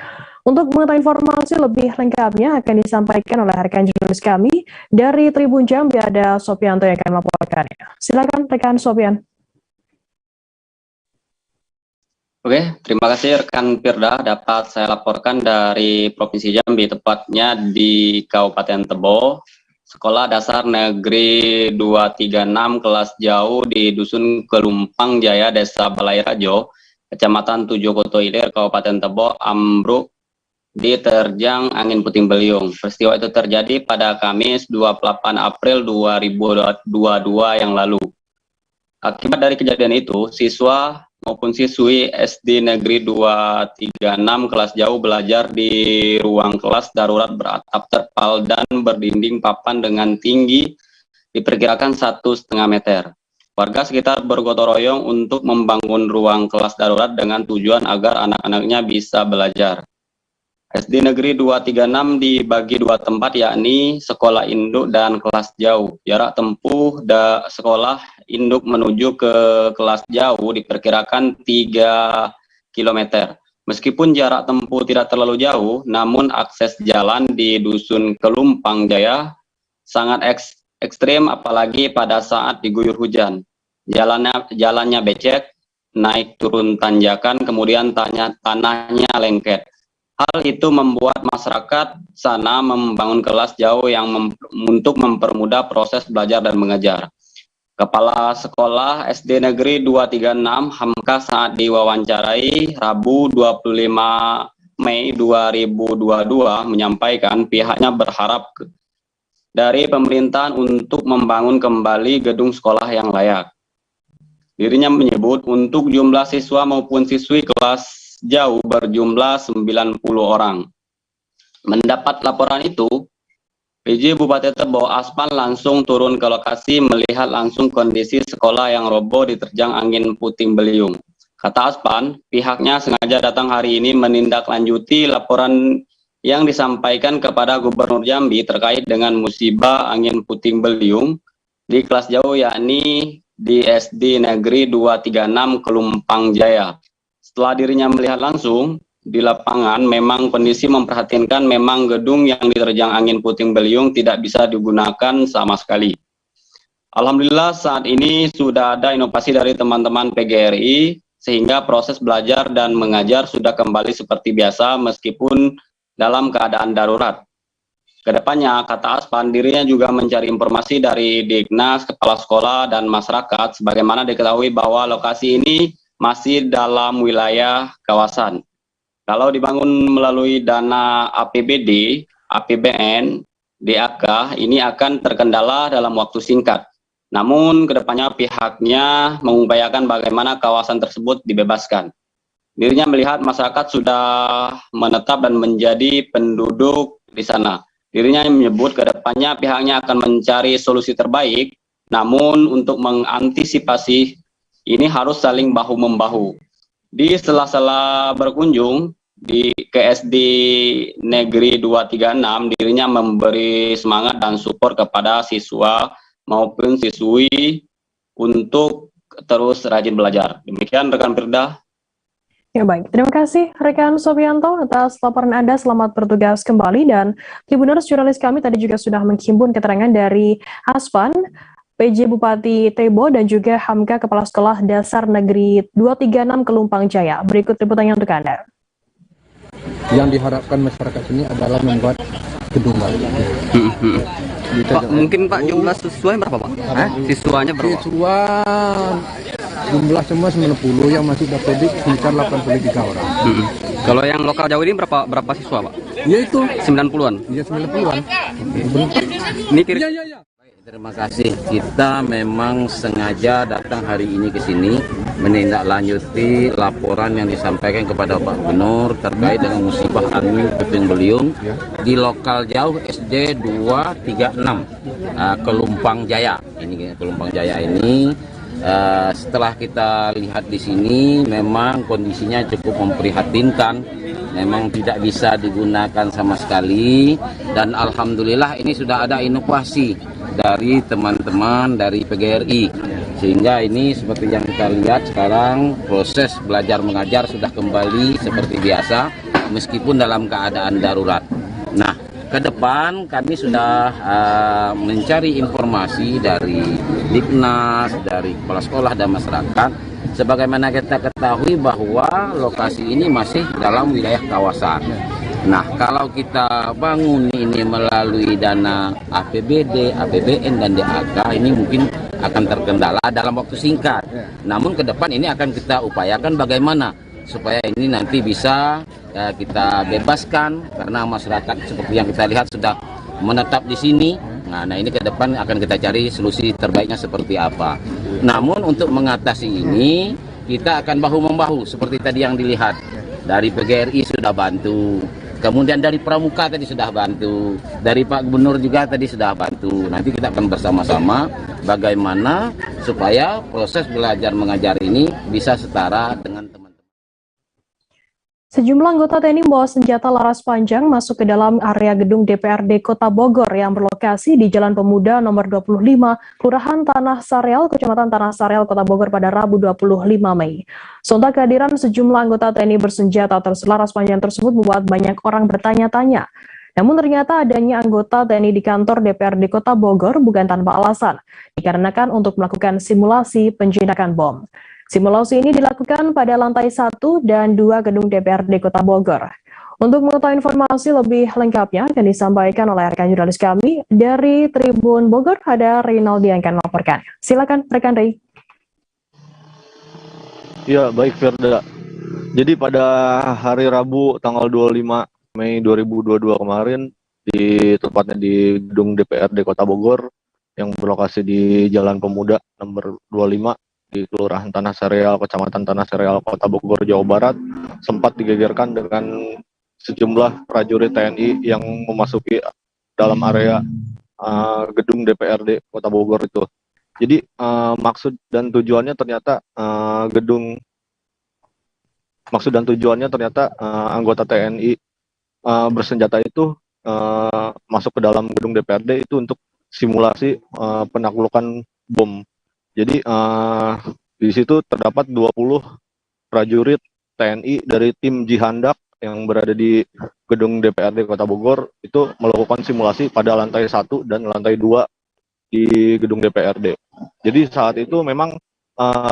Untuk mengetahui informasi lebih lengkapnya akan disampaikan oleh rekan jurnalis kami dari Tribun Jambi, ada Sopianto yang akan melaporkannya. Silakan rekan Sopian. Oke, terima kasih rekan Firda. Dapat saya laporkan dari Provinsi Jambi, tepatnya di Kabupaten Tebo. Sekolah Dasar Negeri 236 kelas jauh di Dusun Kelumpang Jaya, Desa Balai Rajo, Kecamatan 7 Koto Ilir, Kabupaten Tebo, ambruk diterjang angin puting beliung. Peristiwa itu terjadi pada Kamis 28 April 2022 yang lalu. Akibat dari kejadian itu, siswa maupun siswi SD Negeri 236 kelas jauh belajar di ruang kelas darurat beratap terpal dan berdinding papan dengan tinggi diperkirakan 1,5 meter. Warga sekitar bergotong royong untuk membangun ruang kelas darurat dengan tujuan agar anak-anaknya bisa belajar. SD Negeri 236 dibagi dua tempat, yakni sekolah induk dan kelas jauh. Jarak tempuh sekolah induk menuju ke kelas jauh diperkirakan 3 km. Meskipun jarak tempuh tidak terlalu jauh, namun akses jalan di Dusun Kelumpang Jaya sangat ekstrim, apalagi pada saat diguyur hujan. Jalannya becek, naik turun tanjakan, kemudian tanahnya lengket. Hal itu membuat masyarakat sana membangun kelas jauh untuk mempermudah proses belajar dan mengajar. Kepala Sekolah SD Negeri 236 Hamka saat diwawancarai Rabu 25 Mei 2022 menyampaikan pihaknya berharap dari pemerintahan untuk membangun kembali gedung sekolah yang layak. Dirinya menyebut untuk jumlah siswa maupun siswi kelas jauh berjumlah 90 orang. Mendapat laporan itu, PJ Bupati Tebo Aspan langsung turun ke lokasi melihat langsung kondisi sekolah yang roboh diterjang angin puting beliung. Kata Aspan, pihaknya sengaja datang hari ini menindaklanjuti laporan yang disampaikan kepada Gubernur Jambi terkait dengan musibah angin puting beliung di kelas jauh, yakni di SD Negeri 236 Kelumpang Jaya. Setelah dirinya melihat langsung di lapangan, memang kondisi memprihatinkan. Memang gedung yang diterjang angin puting beliung tidak bisa digunakan sama sekali. Alhamdulillah saat ini sudah ada inovasi dari teman-teman PGRI sehingga proses belajar dan mengajar sudah kembali seperti biasa meskipun dalam keadaan darurat. Kedepannya, kata Aspan, dirinya juga mencari informasi dari Dignas, kepala sekolah, dan masyarakat, sebagaimana diketahui bahwa lokasi ini masih dalam wilayah kawasan. Kalau dibangun melalui dana APBD, APBN, DAK, ini akan terkendala dalam waktu singkat. Namun kedepannya pihaknya mengupayakan bagaimana kawasan tersebut dibebaskan. Dirinya melihat masyarakat sudah menetap dan menjadi penduduk di sana. Dirinya menyebut ke depannya pihaknya akan mencari solusi terbaik, namun untuk mengantisipasi ini harus saling bahu-membahu. Di sela-sela berkunjung di SD Negeri 236, dirinya memberi semangat dan support kepada siswa maupun siswi untuk terus rajin belajar. Demikian rekan Firda. Ya baik, terima kasih rekan Sofianto atas laporan Anda. Selamat bertugas kembali, dan Tribuners jurnalis kami tadi juga sudah menghimpun keterangan dari Aspan, PJ Bupati Tebo, dan juga Hamka Kepala Sekolah Dasar Negeri 236 Kelumpang Jaya. Berikut liputannya untuk Anda. Yang diharapkan masyarakat ini adalah membuat gedung baru. Pak, mungkin Pak jumlah siswa berapa Pak? Siswanya berapa? Siswa jumlah semua 90, yang masih dapodik sekitar 83 orang. Kalau yang lokal Jawa ini berapa siswa Pak? Ya itu 90-an. Iya 90-an. Ini kira. Terima kasih. Kita memang sengaja datang hari ini ke sini menindaklanjuti laporan yang disampaikan kepada Pak Gubernur terkait dengan musibah angin puting beliung di lokal jauh SD 236 Kelumpang Jaya. Ini Kelumpang Jaya ini setelah kita lihat di sini memang kondisinya cukup memprihatinkan. Memang tidak bisa digunakan sama sekali, dan alhamdulillah ini sudah ada inovasi dari teman-teman dari PGRI, sehingga ini seperti yang kita lihat sekarang proses belajar mengajar sudah kembali seperti biasa meskipun dalam keadaan darurat. Nah, ke depan kami sudah mencari informasi dari Diknas, dari kepala sekolah dan masyarakat. Sebagaimana kita ketahui bahwa lokasi ini masih dalam wilayah kawasan. Nah, kalau kita bangun ini melalui dana APBD, APBN, dan DAK, ini mungkin akan terkendala dalam waktu singkat. Namun ke depan ini akan kita upayakan bagaimana supaya ini nanti bisa kita bebaskan, karena masyarakat seperti yang kita lihat sudah menetap di sini. Nah, ini ke depan akan kita cari solusi terbaiknya seperti apa. Namun untuk mengatasi ini kita akan bahu-membahu seperti tadi yang dilihat. Dari PGRI sudah bantu, kemudian dari Pramuka tadi sudah bantu, dari Pak Gubernur juga tadi sudah bantu. Nanti kita akan bersama-sama bagaimana supaya proses belajar mengajar ini bisa setara dengan teman-teman. Sejumlah anggota TNI membawa senjata laras panjang masuk ke dalam area gedung DPRD Kota Bogor yang berlokasi di Jalan Pemuda nomor 25, Kelurahan Tanah Sareal, Kecamatan Tanah Sareal, Kota Bogor pada Rabu 25 Mei. Sontak kehadiran sejumlah anggota TNI bersenjata laras panjang tersebut membuat banyak orang bertanya-tanya. Namun ternyata adanya anggota TNI di kantor DPRD Kota Bogor bukan tanpa alasan, dikarenakan untuk melakukan simulasi penjinakan bom. Simulasi ini dilakukan pada lantai 1 dan 2 gedung DPRD Kota Bogor. Untuk mengetahui informasi lebih lengkapnya akan disampaikan oleh rekan jurnalis kami dari Tribun Bogor, ada Reynaldi yang akan melaporkan. Silakan rekan Rey. Ya, baik Firda. Jadi pada hari Rabu tanggal 25 Mei 2022 kemarin, tepatnya di gedung DPRD Kota Bogor yang berlokasi di Jalan Pemuda nomor 25 di Kelurahan Tanah Sareal, Kecamatan Tanah Sareal, Kota Bogor, Jawa Barat, sempat digegerkan dengan sejumlah prajurit TNI yang memasuki dalam area gedung DPRD Kota Bogor itu. Jadi maksud dan tujuannya ternyata anggota TNI bersenjata itu masuk ke dalam gedung DPRD itu untuk simulasi penaklukan bom. Jadi di situ terdapat 20 prajurit TNI dari tim Jihandak yang berada di gedung DPRD Kota Bogor itu melakukan simulasi pada lantai 1 dan lantai 2 di gedung DPRD. Jadi saat itu memang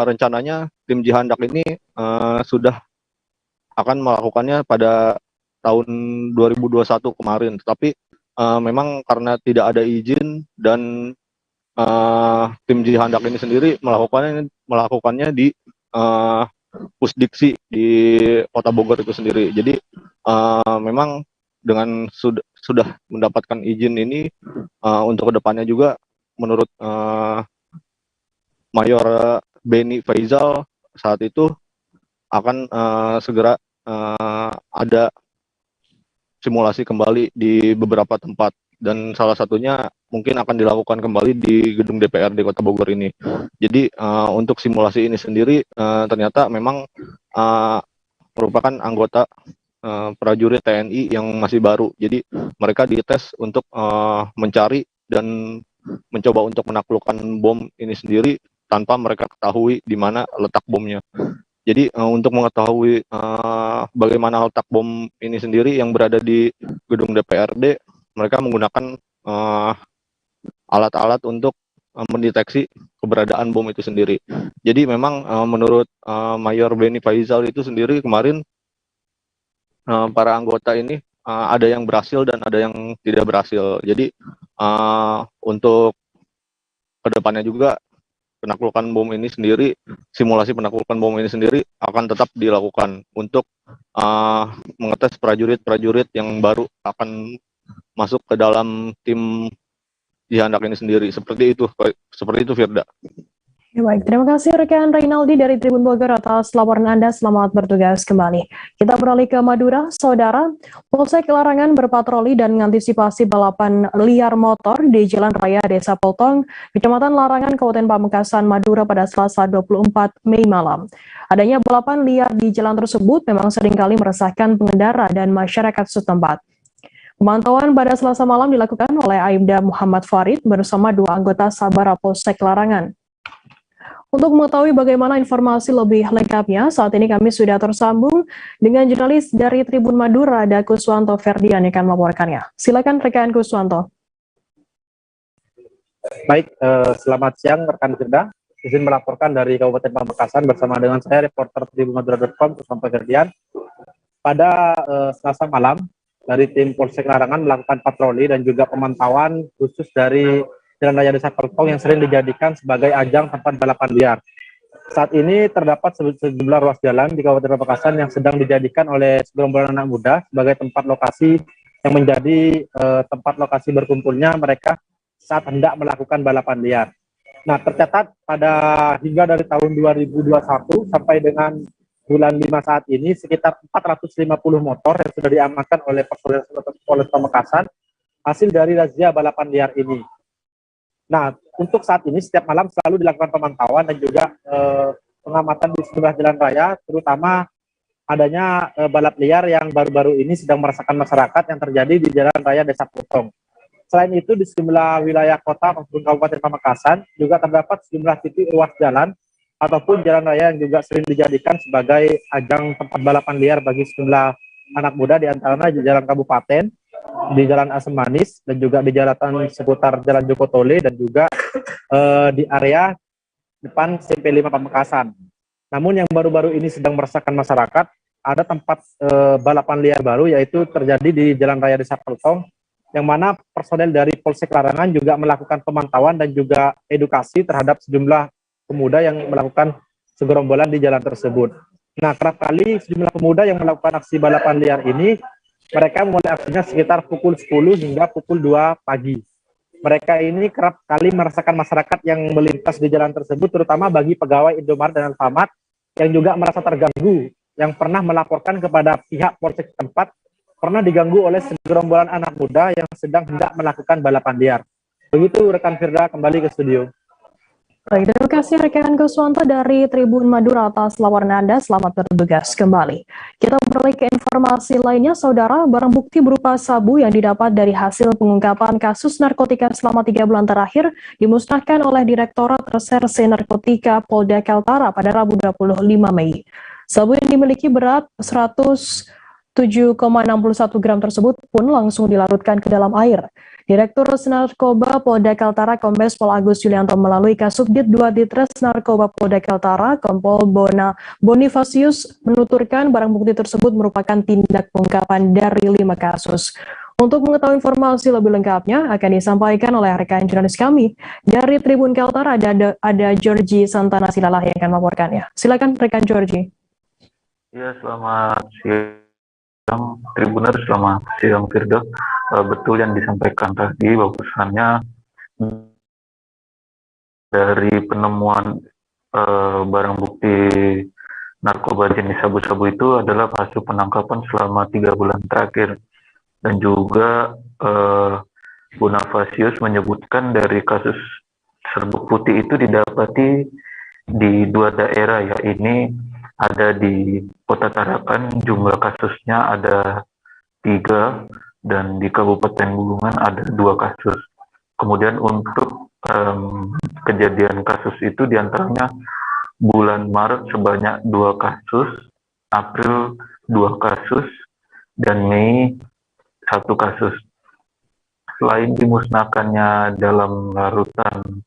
rencananya tim Jihandak ini sudah akan melakukannya pada tahun 2021 kemarin, tetapi memang karena tidak ada izin dan tim Jihandak ini sendiri melakukannya di Pusdiksi di Kota Bogor itu sendiri. Jadi memang dengan sudah mendapatkan izin ini untuk kedepannya juga menurut Mayor Beni Faizal saat itu akan segera ada simulasi kembali di beberapa tempat. dan salah satunya mungkin akan dilakukan kembali di gedung DPRD Kota Bogor ini. Jadi untuk simulasi ini sendiri ternyata memang merupakan anggota prajurit TNI yang masih baru. Jadi mereka dites untuk mencari dan mencoba untuk menaklukkan bom ini sendiri tanpa mereka ketahui di mana letak bomnya. Jadi untuk mengetahui bagaimana letak bom ini sendiri yang berada di gedung DPRD, mereka menggunakan alat-alat untuk mendeteksi keberadaan bom itu sendiri. Jadi memang menurut Mayor Beni Faizal itu sendiri kemarin para anggota ini ada yang berhasil dan ada yang tidak berhasil. Jadi untuk kedepannya juga penaklukan bom ini sendiri, simulasi penaklukan bom ini sendiri akan tetap dilakukan untuk mengetes prajurit-prajurit yang baru akan masuk ke dalam tim Jihandak ini sendiri. Seperti itu Firda. Ya, baik, terima kasih rekan Reynaldi dari Tribun Bogor atas laporan Anda. Selamat bertugas kembali. Kita beralih ke Madura, Saudara. Polsek Larangan berpatroli dan mengantisipasi balapan liar motor di Jalan Raya Desa Poltong, Kecamatan Larangan, Kabupaten Pamekasan, Madura pada Selasa 24 Mei malam. Adanya balapan liar di jalan tersebut memang seringkali meresahkan pengendara dan masyarakat setempat. Pemantauan pada Selasa malam dilakukan oleh Aibda Muhammad Farid bersama 2 anggota Sabara Polsek Larangan. Untuk mengetahui bagaimana informasi lebih lengkapnya, saat ini kami sudah tersambung dengan jurnalis dari Tribun Madura, ada Kuswanto Ferdian yang akan melaporkannya. Silakan rekan Kuswanto. Baik, selamat siang rekan Firda. Izin melaporkan dari Kabupaten Pamekasan bersama dengan saya, reporter tribunmadura.com, Kuswanto Ferdian. Pada Selasa malam, dari tim Polsek Larangan melakukan patroli dan juga pemantauan khusus dari Jalan Raya Desa Poltong yang sering dijadikan sebagai ajang tempat balapan liar. Saat ini terdapat sejumlah ruas jalan di Kabupaten Pamekasan yang sedang dijadikan oleh segerombolan anak muda sebagai tempat lokasi yang menjadi tempat lokasi berkumpulnya mereka saat hendak melakukan balapan liar. Nah, tercatat hingga dari tahun 2021 sampai dengan bulan 5 saat ini sekitar 450 motor yang sudah diamankan oleh personel Polres Pamekasan hasil dari razia balapan liar ini. Nah, untuk saat ini setiap malam selalu dilakukan pemantauan dan juga pengamatan di sejumlah jalan raya, terutama adanya balap liar yang baru-baru ini sedang meresahkan masyarakat yang terjadi di Jalan Raya Desa Poltong. Selain itu, di sejumlah wilayah kota maupun Kabupaten Pamekasan juga terdapat sejumlah titik ruas jalan ataupun jalan raya yang juga sering dijadikan sebagai ajang tempat balapan liar bagi sejumlah anak muda, di antaranya di Jalan Kabupaten, di Jalan Asem Manis, dan juga di jalan seputar Jalan Joko Tole, dan juga di area depan SMP 5 Pamekasan. Namun yang baru-baru ini sedang meresahkan masyarakat, ada tempat balapan liar baru, yaitu terjadi di Jalan Raya Desa Poltong, yang mana personel dari Polsek Larangan juga melakukan pemantauan dan juga edukasi terhadap sejumlah pemuda yang melakukan segerombolan di jalan tersebut. Nah, kerap kali sejumlah pemuda yang melakukan aksi balapan liar ini, mereka mulai aksinya sekitar pukul 10 hingga pukul 2 pagi. Mereka ini kerap kali merasakan masyarakat yang melintas di jalan tersebut, terutama bagi pegawai Indomaret dan Alfamart yang juga merasa terganggu, yang pernah melaporkan kepada pihak Polsek tempat, pernah diganggu oleh segerombolan anak muda yang sedang hendak melakukan balapan liar. Begitu rekan Firda, kembali ke studio. Baik, terima kasih rekan Kuswanto dari Tribun Madura atas laporan Anda. Selamat bertugas kembali. Kita beralih ke informasi lainnya, Saudara. Barang bukti berupa sabu yang didapat dari hasil pengungkapan kasus narkotika selama 3 bulan terakhir dimusnahkan oleh Direktorat Reserse Narkotika Polda Kaltara pada Rabu 25 Mei. Sabu yang dimiliki berat 107,61 gram tersebut pun langsung dilarutkan ke dalam air. Direktur Narkoba Polda Kaltara Kombes Pol Agus Yulianto melalui Kasubdit 2 Ditres Narkoba Polda Kaltara Kompol Bonifasius menuturkan barang bukti tersebut merupakan tindak pengungkapan dari 5 kasus. Untuk mengetahui informasi lebih lengkapnya akan disampaikan oleh rekan jurnalis kami dari Tribun Kaltara, ada Georgie Santana Silalah yang akan melaporkannya. Silakan rekan Georgie. Ya, selamat siang Tribuner, selamat siang Firda. Betul yang disampaikan tadi, bahwasannya dari penemuan barang bukti narkoba jenis sabu-sabu itu adalah hasil penangkapan selama 3 bulan terakhir, dan juga Bonavasius menyebutkan dari kasus serbuk putih itu didapati di 2 daerah, ya, ini ada di Kota Tarakan, jumlah kasusnya ada 3, dan di Kabupaten Bulungan ada 2 kasus. Kemudian untuk kejadian kasus itu diantaranya bulan Maret sebanyak 2 kasus, April 2 kasus, dan Mei 1 kasus. Selain dimusnahkannya dalam larutan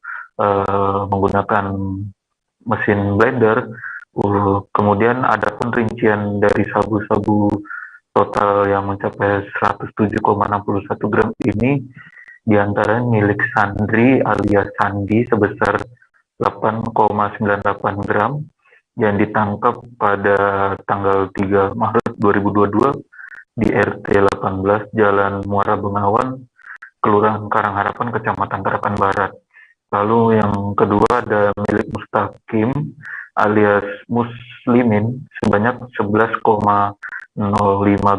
menggunakan mesin blender, kemudian ada rincian dari sabu-sabu total yang mencapai 107,61 gram ini, diantaranya milik Sandri alias Sandi sebesar 8,98 gram yang ditangkap pada tanggal 3 Maret 2022 di RT 18 Jalan Muara Bengawan, Kelurahan Karangharapan, Kecamatan Tarakan Barat. Lalu yang kedua ada milik Mustaqim alias Muslimin sebanyak 11,05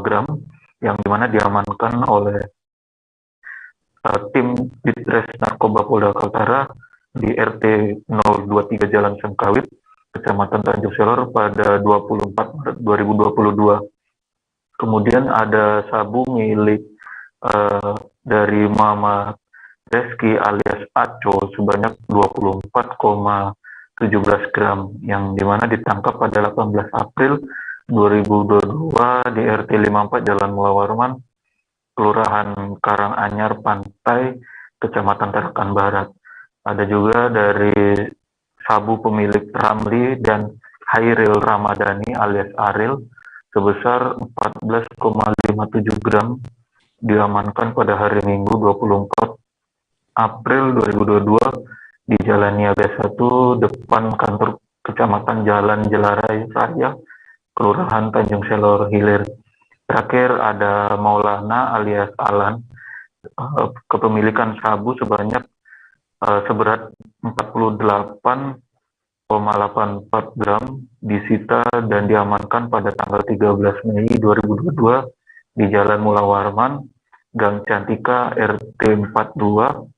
gram yang dimana diamankan oleh tim Ditres Narkoba Polda Kaltara di RT 023 Jalan Sengkawit, Kecamatan Tanjung Selor pada 24 Maret 2022. Kemudian ada sabu milik dari Muhammad Reski alias Aco sebanyak 24,17 gram yang dimana ditangkap pada 18 April 2022 di RT 54 Jalan Mula Warman, Kelurahan Karanganyar Pantai, Kecamatan Tarakan Barat. Ada juga dari sabu pemilik Ramli dan Hairil Ramadhani alias Aril sebesar 14,57 gram diamankan pada hari Minggu 24 April 2022 di Jalan Niaga 1 depan kantor Kecamatan Jalan Jelarai Raya, Kelurahan Tanjung Selor Hilir. Terakhir ada Maulana alias Alan, kepemilikan sabu sebanyak seberat 48,84 gram disita dan diamankan pada tanggal 13 Mei 2022 di Jalan Mula Warman, Gang Cantika, RT 42,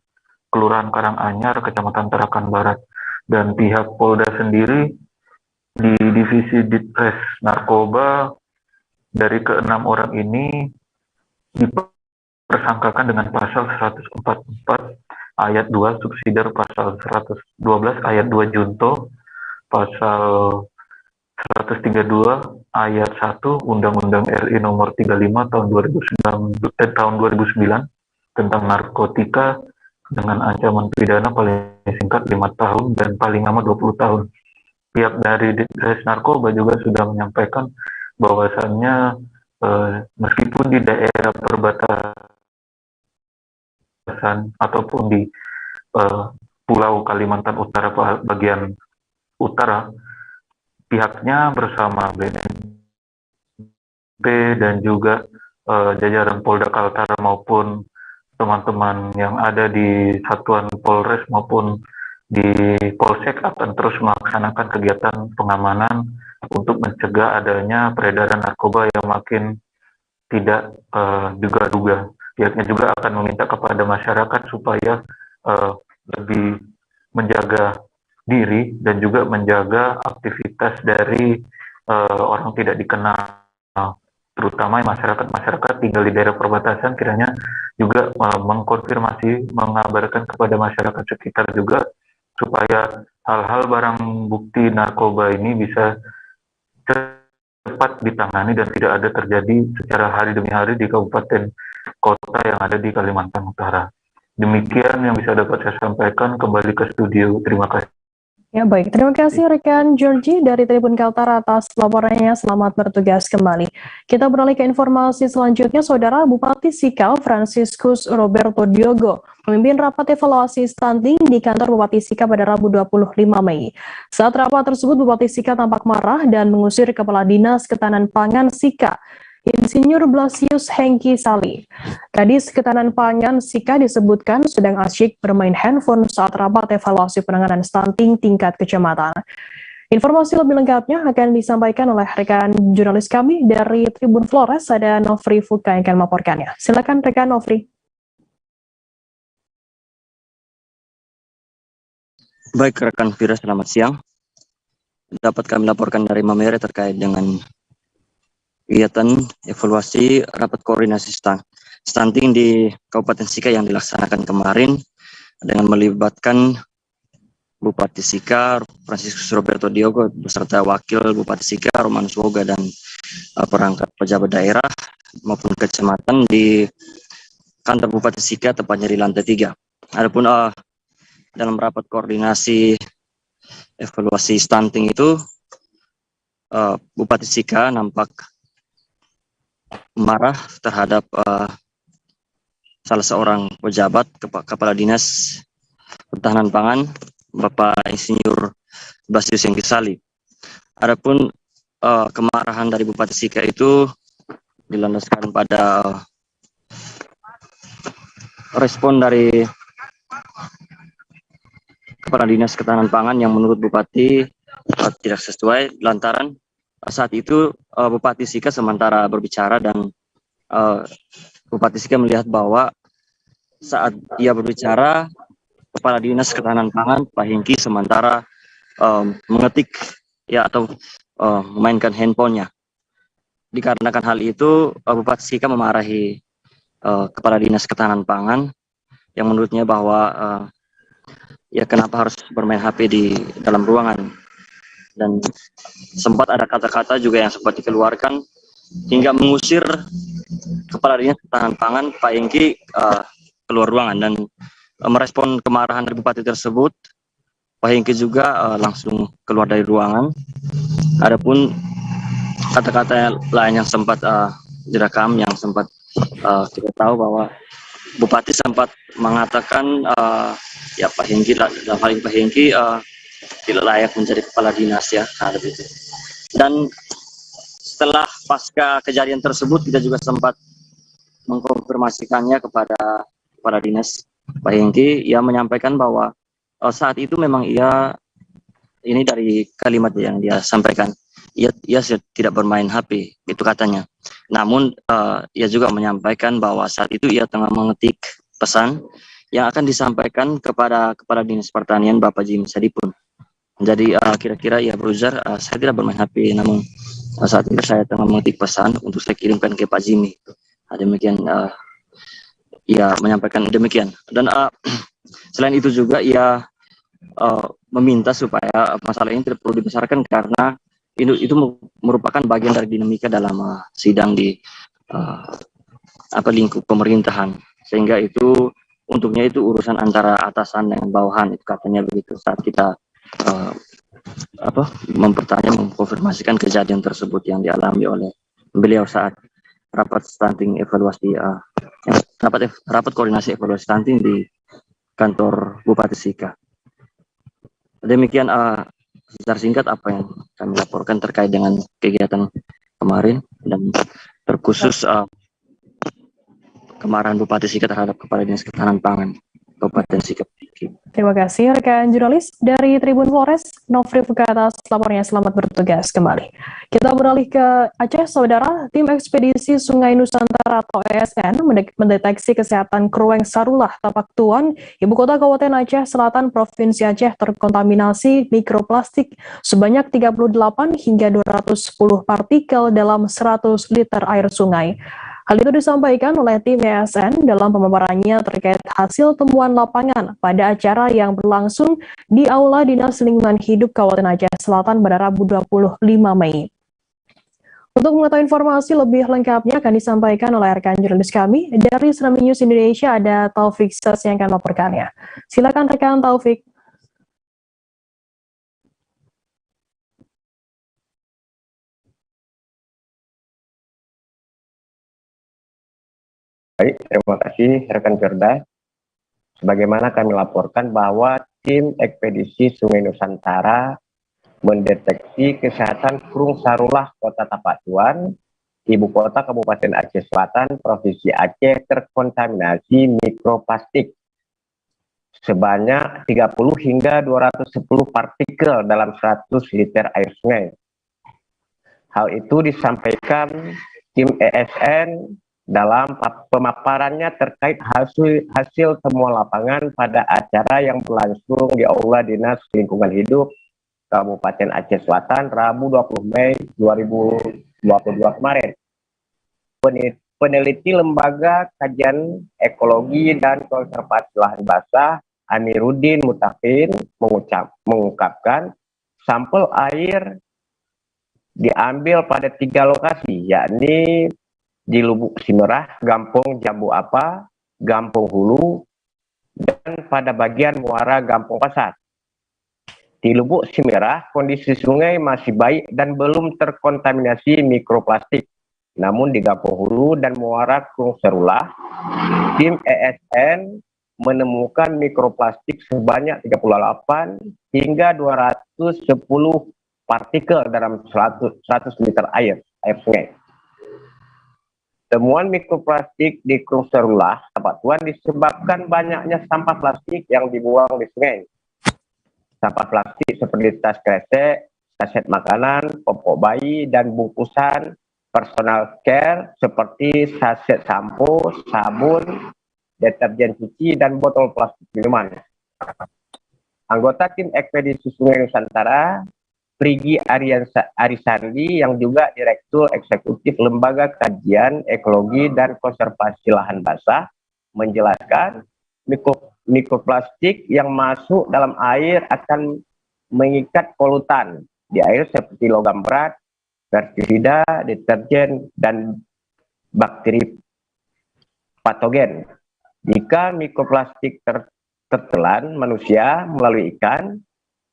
Kelurahan Karanganyar, Kecamatan Tarakan Barat. Dan pihak Polda sendiri di Divisi Ditres Narkoba dari ke-6 orang ini dipersangkakan dengan pasal 144 ayat 2 subsidiar, pasal 112 ayat 2 junto, pasal 132 ayat 1 Undang-Undang RI nomor 35 tahun 2009 tentang narkotika dengan ancaman pidana paling singkat 5 tahun dan paling lama 20 tahun. Pihak dari Ditres Narkoba juga sudah menyampaikan bahwasannya meskipun di daerah perbatasan ataupun di Pulau Kalimantan Utara bagian utara, pihaknya bersama BNP dan juga jajaran Polda Kaltara maupun teman-teman yang ada di Satuan Polres maupun di Polsek akan terus melaksanakan kegiatan pengamanan untuk mencegah adanya peredaran narkoba yang makin tidak duga-duga. Pihaknya juga akan meminta kepada masyarakat supaya lebih menjaga diri dan juga menjaga aktivitas dari orang tidak dikenal, terutama masyarakat tinggal di daerah perbatasan, kiranya juga mengkonfirmasi, mengabarkan kepada masyarakat sekitar juga supaya hal-hal barang bukti narkoba ini bisa cepat ditangani dan tidak ada terjadi secara hari demi hari di kabupaten kota yang ada di Kalimantan Utara. Demikian yang bisa dapat saya sampaikan. Kembali ke studio. Terima kasih. Ya baik, terima kasih rekan Georgie dari Tribun Kaltara atas laporannya. Selamat bertugas kembali. Kita beralih ke informasi selanjutnya. Saudara Bupati Sika Franciscus Roberto Diogo memimpin rapat evaluasi stunting di kantor Bupati Sika pada Rabu 25 Mei. Saat rapat tersebut, Bupati Sika tampak marah dan mengusir Kepala Dinas Ketahanan Pangan Sika, Insinyur Blasius Hengki Sali. Kadis Ketahanan Pangan Sika disebutkan sedang asyik bermain handphone saat rapat evaluasi penanganan stunting tingkat kecamatan. Informasi lebih lengkapnya akan disampaikan oleh rekan jurnalis kami dari Tribun Flores, ada Nofri Fuka yang akan melaporkannya. Silakan rekan Nofri. Baik rekan Vira, selamat siang. Dapat kami laporkan dari Mamere terkait dengan kegiatan evaluasi rapat koordinasi stunting di Kabupaten Sika yang dilaksanakan kemarin dengan melibatkan Bupati Sika, Franciscus Roberto Diogo, beserta Wakil Bupati Sika, Romanus Woga, dan perangkat pejabat daerah maupun kecamatan di kantor Bupati Sika, tepatnya di lantai 3. Adapun dalam rapat koordinasi evaluasi stunting itu, Bupati Sika nampak marah terhadap salah seorang pejabat kepala dinas pertahanan pangan, Bapak Insinyur Basius Yengkisali. Adapun kemarahan dari Bupati Sika itu dilandaskan pada respon dari Kepala Dinas Ketahanan Pangan yang menurut Bupati tidak sesuai, lantaran saat itu Bupati Sika sementara berbicara dan Bupati Sika melihat bahwa saat ia berbicara, Kepala Dinas Ketahanan Pangan Pak Hengki sementara mengetik ya atau memainkan handphonenya. Dikarenakan hal itu, Bupati Sika memarahi Kepala Dinas Ketahanan Pangan yang menurutnya bahwa ya kenapa harus bermain HP di dalam ruangan, dan sempat ada kata-kata juga yang sempat dikeluarkan hingga mengusir Kepala Dinas Ketahanan Pangan Pak Hengki keluar ruangan. Dan merespon kemarahan dari Bupati tersebut, Pak Hengki juga langsung keluar dari ruangan. Adapun kata-kata lain yang sempat direkam, yang sempat kita tahu bahwa Bupati sempat mengatakan ya Pak Hengki, dalam hal ini Pak Hengki tidak layak menjadi kepala dinas ya, terhadap itu. Dan setelah pasca kejadian tersebut, kita juga sempat mengkonfirmasikannya kepada kepala dinas Pak Hengki. Ia menyampaikan bahwa saat itu memang ia, ini dari kalimat yang dia sampaikan, ia tidak bermain HP, itu katanya. Namun ia juga menyampaikan bahwa saat itu ia tengah mengetik pesan yang akan disampaikan kepada Kepala Dinas Pertanian Bapak Jimmy Sadipun. Jadi kira-kira ia berujar, saya tidak bermain HP, namun saat itu saya tengah mengetik pesan untuk saya kirimkan ke Pak Jimmy. Demikian ia menyampaikan demikian. Dan selain itu juga ia meminta supaya masalah ini tidak perlu dibesarkan, karena itu merupakan bagian dari dinamika dalam sidang di lingkup pemerintahan, sehingga itu untuknya itu urusan antara atasan dengan bawahan, itu katanya begitu saat kita mengkonfirmasikan kejadian tersebut yang dialami oleh beliau saat rapat stunting evaluasi rapat koordinasi evaluasi stunting di kantor Bupati Sika. Demikian secara singkat apa yang kami laporkan terkait dengan kegiatan kemarin, dan terkhusus kemarahan Bupati Sika terhadap Kepala Dinas Ketahanan Pangan Kabupaten Sika. Terima kasih rekan jurnalis dari Tribun Flores, Nofri Fuka, atas laporannya. Selamat bertugas kembali. Kita beralih ke Aceh, saudara. Tim ekspedisi Sungai Nusantara atau ESN mendeteksi kesehatan Krueng Sarullah, Tapak Tuan, ibu kota Kabupaten Aceh Selatan, Provinsi Aceh, terkontaminasi mikroplastik sebanyak 38 hingga 210 partikel dalam 100 liter air sungai. Hal itu disampaikan oleh tim ESN dalam pemaparannya terkait hasil temuan lapangan pada acara yang berlangsung di Aula Dinas Lingkungan Hidup Kabupaten Aceh Selatan pada Rabu 25 Mei. Untuk mengetahui informasi lebih lengkapnya akan disampaikan oleh rekan jurnalis kami dari Serambi News Indonesia, ada Taufik Sas yang akan melaporkannya. Silakan rekan Taufik. Baik, terima kasih rekan Firda. Sebagaimana kami laporkan bahwa tim ekspedisi Sungai Nusantara mendeteksi kesehatan Krueng Sarullah Kota Tapak Tuan, ibu kota Kabupaten Aceh Selatan, Provinsi Aceh, terkontaminasi mikroplastik sebanyak 30 hingga 210 partikel dalam 100 liter air sungai. Hal itu disampaikan tim ESN dalam pemaparannya terkait hasil temuan lapangan pada acara yang berlangsung di Aula Dinas Lingkungan Hidup Kabupaten Aceh Selatan Rabu 20 Mei 2022 kemarin. Peneliti Lembaga Kajian Ekologi dan Konservasi Lahan Basah Amiruddin Mutafin mengungkapkan sampel air diambil pada 3 lokasi, yakni di Lubuk Simerah, Gampong Jambu Apa, Gampong Hulu, dan pada bagian muara Gampong Pasar. Di Lubuk Simerah, kondisi sungai masih baik dan belum terkontaminasi mikroplastik. Namun di Gampong Hulu dan muara Krung Serulah, tim ESN menemukan mikroplastik sebanyak 38 hingga 210 partikel dalam 100 liter air sungai. Temuan mikroplastik di Krung Serulah, Tempat Tuan, disebabkan banyaknya sampah plastik yang dibuang di sungai. Sampah plastik seperti tas kresek, saset makanan, popok bayi, dan bungkusan personal care seperti saset sampo, sabun, deterjen cuci, dan botol plastik minuman. Anggota tim ekspedisi Sungai Nusantara, Prigi Arisandi, yang juga Direktur Eksekutif Lembaga Kajian Ekologi dan Konservasi Lahan Basah, menjelaskan mikroplastik yang masuk dalam air akan mengikat polutan di air seperti logam berat, pestisida, deterjen, dan bakteri patogen. Jika mikroplastik tertelan manusia melalui ikan,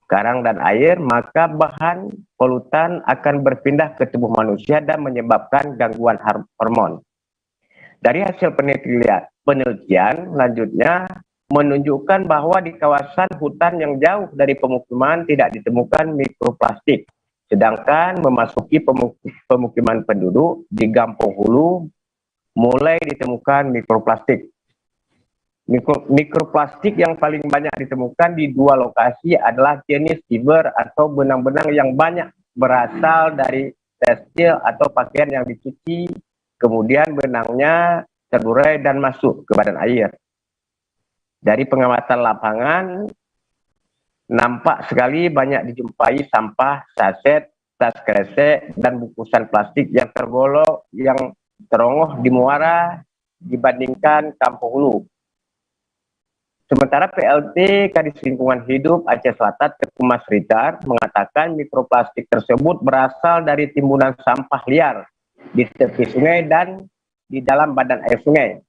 karang, dan air, maka bahan polutan akan berpindah ke tubuh manusia dan menyebabkan gangguan hormon. Dari hasil penelitian lanjutnya menunjukkan bahwa di kawasan hutan yang jauh dari pemukiman tidak ditemukan mikroplastik, sedangkan memasuki pemukiman penduduk di Gampong Hulu mulai ditemukan mikroplastik. Mikroplastik yang paling banyak ditemukan di 2 lokasi adalah jenis fiber atau benang-benang yang banyak berasal dari tekstil atau pakaian yang dicuci, kemudian benangnya terurai dan masuk ke badan air. Dari pengamatan lapangan, nampak sekali banyak dijumpai sampah, saset, tas kresek, dan bungkusan plastik yang terongoh di muara dibandingkan Kampung Hulu. Sementara PLT Kadis Lingkungan Hidup Aceh Selatan Teku Mas Ritar mengatakan mikroplastik tersebut berasal dari timbunan sampah liar di tepi sungai dan di dalam badan air sungai,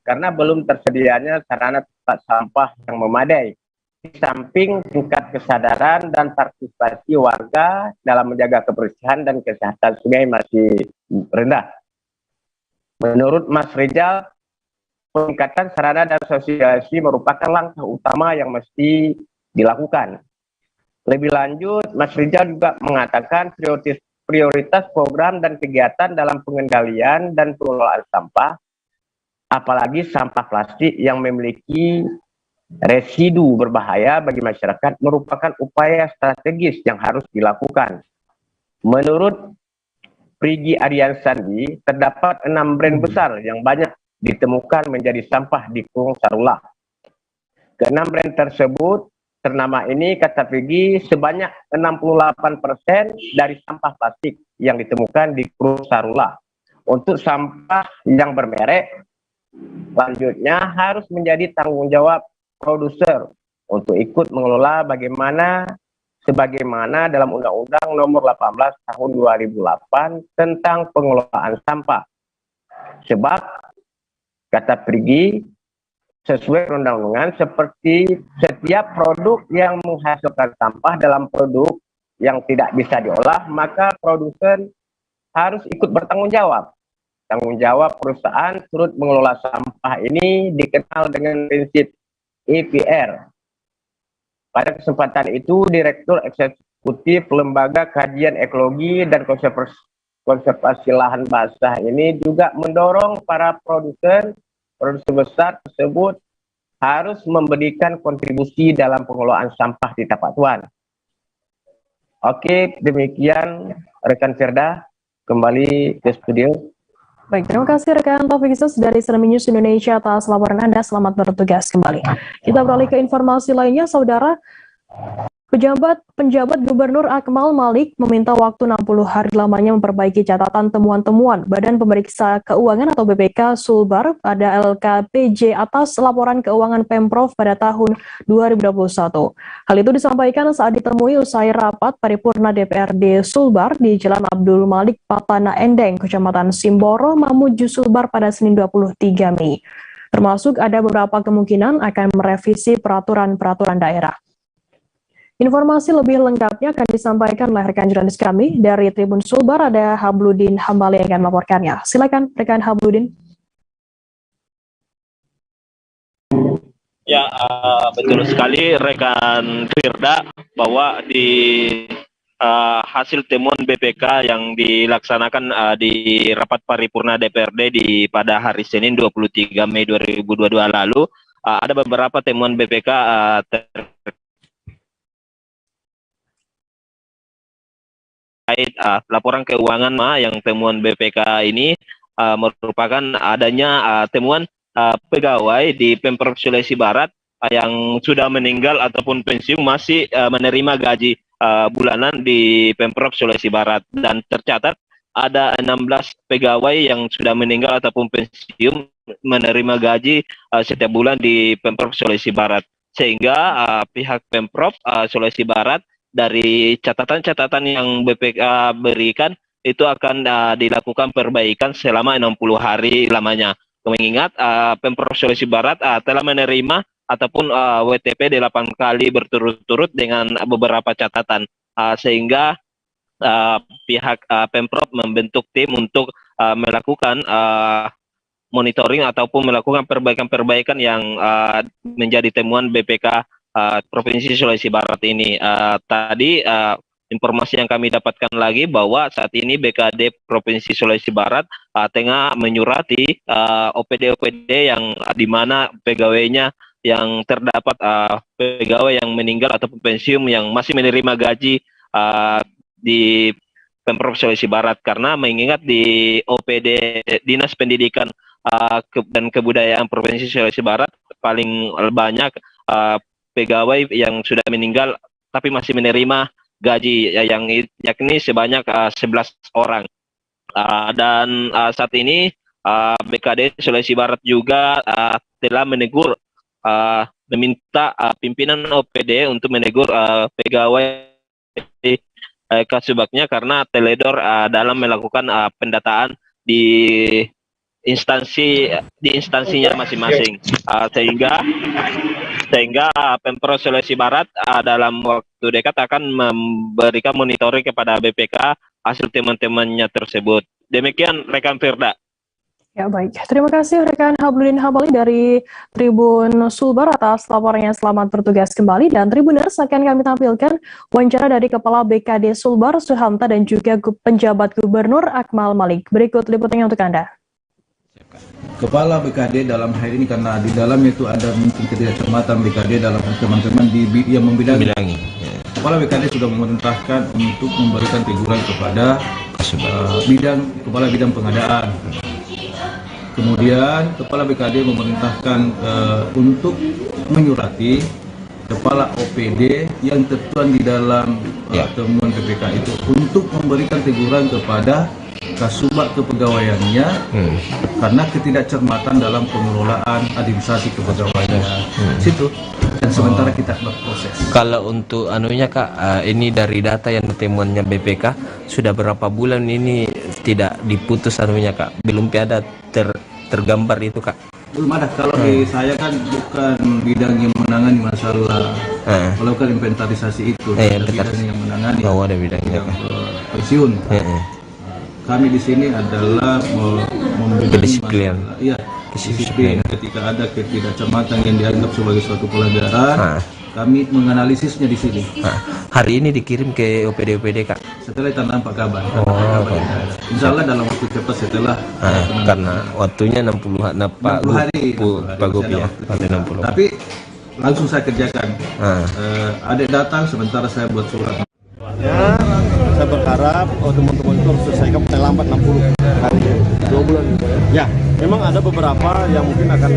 karena belum tersedianya sarana tempat sampah yang memadai. Di samping tingkat kesadaran dan partisipasi warga dalam menjaga kebersihan dan kesehatan sungai masih rendah. Menurut Mas Rizal, peningkatan sarana dan sosialisasi merupakan langkah utama yang mesti dilakukan. Lebih lanjut, Mas Rizal juga mengatakan prioritas program dan kegiatan dalam pengendalian dan pengelolaan sampah, apalagi sampah plastik yang memiliki residu berbahaya bagi masyarakat, merupakan upaya strategis yang harus dilakukan. Menurut Prigi Ariansandi, terdapat 6 brand besar yang banyak ditemukan menjadi sampah di Krung Serulah. Ke-6 brand tersebut ternama ini, kata Prigi, sebanyak 68% dari sampah plastik yang ditemukan di Krung Serulah. Untuk sampah yang bermerek, selanjutnya harus menjadi tanggung jawab produser untuk ikut mengelola sebagaimana dalam Undang-Undang Nomor 18 Tahun 2008 tentang pengelolaan sampah. Sebab, kata Prigi, sesuai perundang-undangan, seperti setiap produk yang menghasilkan sampah dalam produk yang tidak bisa diolah, maka produsen harus ikut bertanggung jawab. Tanggung jawab perusahaan turut mengelola sampah ini dikenal dengan prinsip EPR. Pada kesempatan itu, Direktur Eksekutif Lembaga Kajian Ekologi dan Konservasi Lahan Basah ini juga mendorong para produsen besar tersebut harus memberikan kontribusi dalam pengelolaan sampah di Tapak Tuan. Oke, demikian rekan Firda, kembali ke studio. Baik, terima kasih rekan Taufik Isis dari CNN News Indonesia atas laporan Anda. Selamat bertugas kembali. Kita beralih ke informasi lainnya, Saudara. Penjabat Gubernur Akmal Malik meminta waktu 60 hari lamanya memperbaiki catatan temuan-temuan Badan Pemeriksa Keuangan atau BPK Sulbar pada LKPJ atas laporan keuangan Pemprov pada tahun 2021. Hal itu disampaikan saat ditemui usai rapat paripurna DPRD Sulbar di Jalan Abdul Malik, Patana Endeng, Kecamatan Simboro, Mamuju, Sulbar pada Senin 23 Mei. Termasuk ada beberapa kemungkinan akan merevisi peraturan-peraturan daerah. Informasi lebih lengkapnya akan disampaikan oleh rekan jurnalis kami dari Tribun Sulbar, ada Habludin Hambali yang akan melaporkannya. Silakan rekan Habludin. Ya, betul sekali rekan Firda bahwa di hasil temuan BPK yang dilaksanakan di rapat paripurna DPRD pada hari Senin 23 Mei 2022 lalu, ada beberapa temuan BPK terkait laporan keuangan yang temuan BPK ini merupakan adanya temuan pegawai di Pemprov Sulawesi Barat yang sudah meninggal ataupun pensiun masih menerima gaji bulanan di Pemprov Sulawesi Barat, dan tercatat ada 16 pegawai yang sudah meninggal ataupun pensiun menerima gaji setiap bulan di Pemprov Sulawesi Barat, sehingga pihak Pemprov Sulawesi Barat dari catatan-catatan yang BPK berikan itu akan dilakukan perbaikan selama 60 hari lamanya. Mengingat Pemprov Sulawesi Barat telah menerima ataupun WTP 8 kali berturut-turut dengan beberapa catatan, sehingga pihak Pemprov membentuk tim untuk melakukan monitoring ataupun melakukan perbaikan-perbaikan yang menjadi temuan BPK Provinsi Sulawesi Barat ini. Tadi informasi yang kami dapatkan lagi bahwa saat ini BKD Provinsi Sulawesi Barat tengah menyurati OPD-OPD yang di mana pegawainya yang terdapat pegawai yang meninggal ataupun pensiun yang masih menerima gaji di Pemprov Sulawesi Barat, karena mengingat di OPD Dinas Pendidikan dan Kebudayaan Provinsi Sulawesi Barat paling banyak pegawai yang sudah meninggal tapi masih menerima gaji yang yakni sebanyak 11 orang. Dan saat ini BKD Sulawesi Barat juga telah menegur, meminta pimpinan OPD untuk menegur pegawai Kasubagnya karena teledor dalam melakukan pendataan di instansinya masing-masing, sehingga Pemprov Sulawesi Barat dalam waktu dekat akan memberikan monitoring kepada BPK hasil teman-temannya tersebut. Demikian rekan Firda. Ya, baik, terima kasih rekan Habludin Hambali dari Tribun Sulbar atas laporannya. Selamat bertugas kembali, dan Tribuners akan kami tampilkan wawancara dari Kepala BKD Sulbar Suhamta dan juga penjabat Gubernur Akmal Malik. Berikut liputannya untuk Anda. Kepala BKD dalam hal ini, karena di dalamnya itu ada mungkin ketidakcermatan BKD dalam teman-teman yang membidangi. Kepala BKD sudah memerintahkan untuk memberikan teguran kepada kepala bidang pengadaan. Kemudian Kepala BKD memerintahkan untuk menyurati Kepala OPD yang tertuang di dalam temuan BPK itu untuk memberikan teguran kepada Kasubag kepegawaiannya karena ketidakcermatan dalam pengelolaan administrasi kepegawaian. Situ. Dan sementara kita berproses. Kalau untuk anunya Kak, ini dari data yang temuannya BPK sudah berapa bulan ini tidak diputus anunya Kak? Belum ada tergambar itu Kak? Belum ada. Kalau di saya kan bukan bidang yang menangani masalah melakukan inventarisasi itu. Ada bidang yang menangani. Oh, ada bidangnya. Pensiun. Kami di sini adalah memberikan disiplin. Iya, disiplin. Ketika ada ketidakcermatan yang dianggap sebagai suatu pelanggaran, kami menganalisisnya di sini. Hari ini dikirim ke OPD-OPD Kak? Setelah tanda Pak Kabar. Insya Allah dalam waktu cepat setelah. Karena waktunya 60 hari Pak Gopi ya. Tapi langsung saya kerjakan. Adik datang sementara saya buat surat. saya berharap teman-teman itu harus selesaikan paling lambat 60 hari. 2 bulan. Ya, memang ada beberapa yang mungkin akan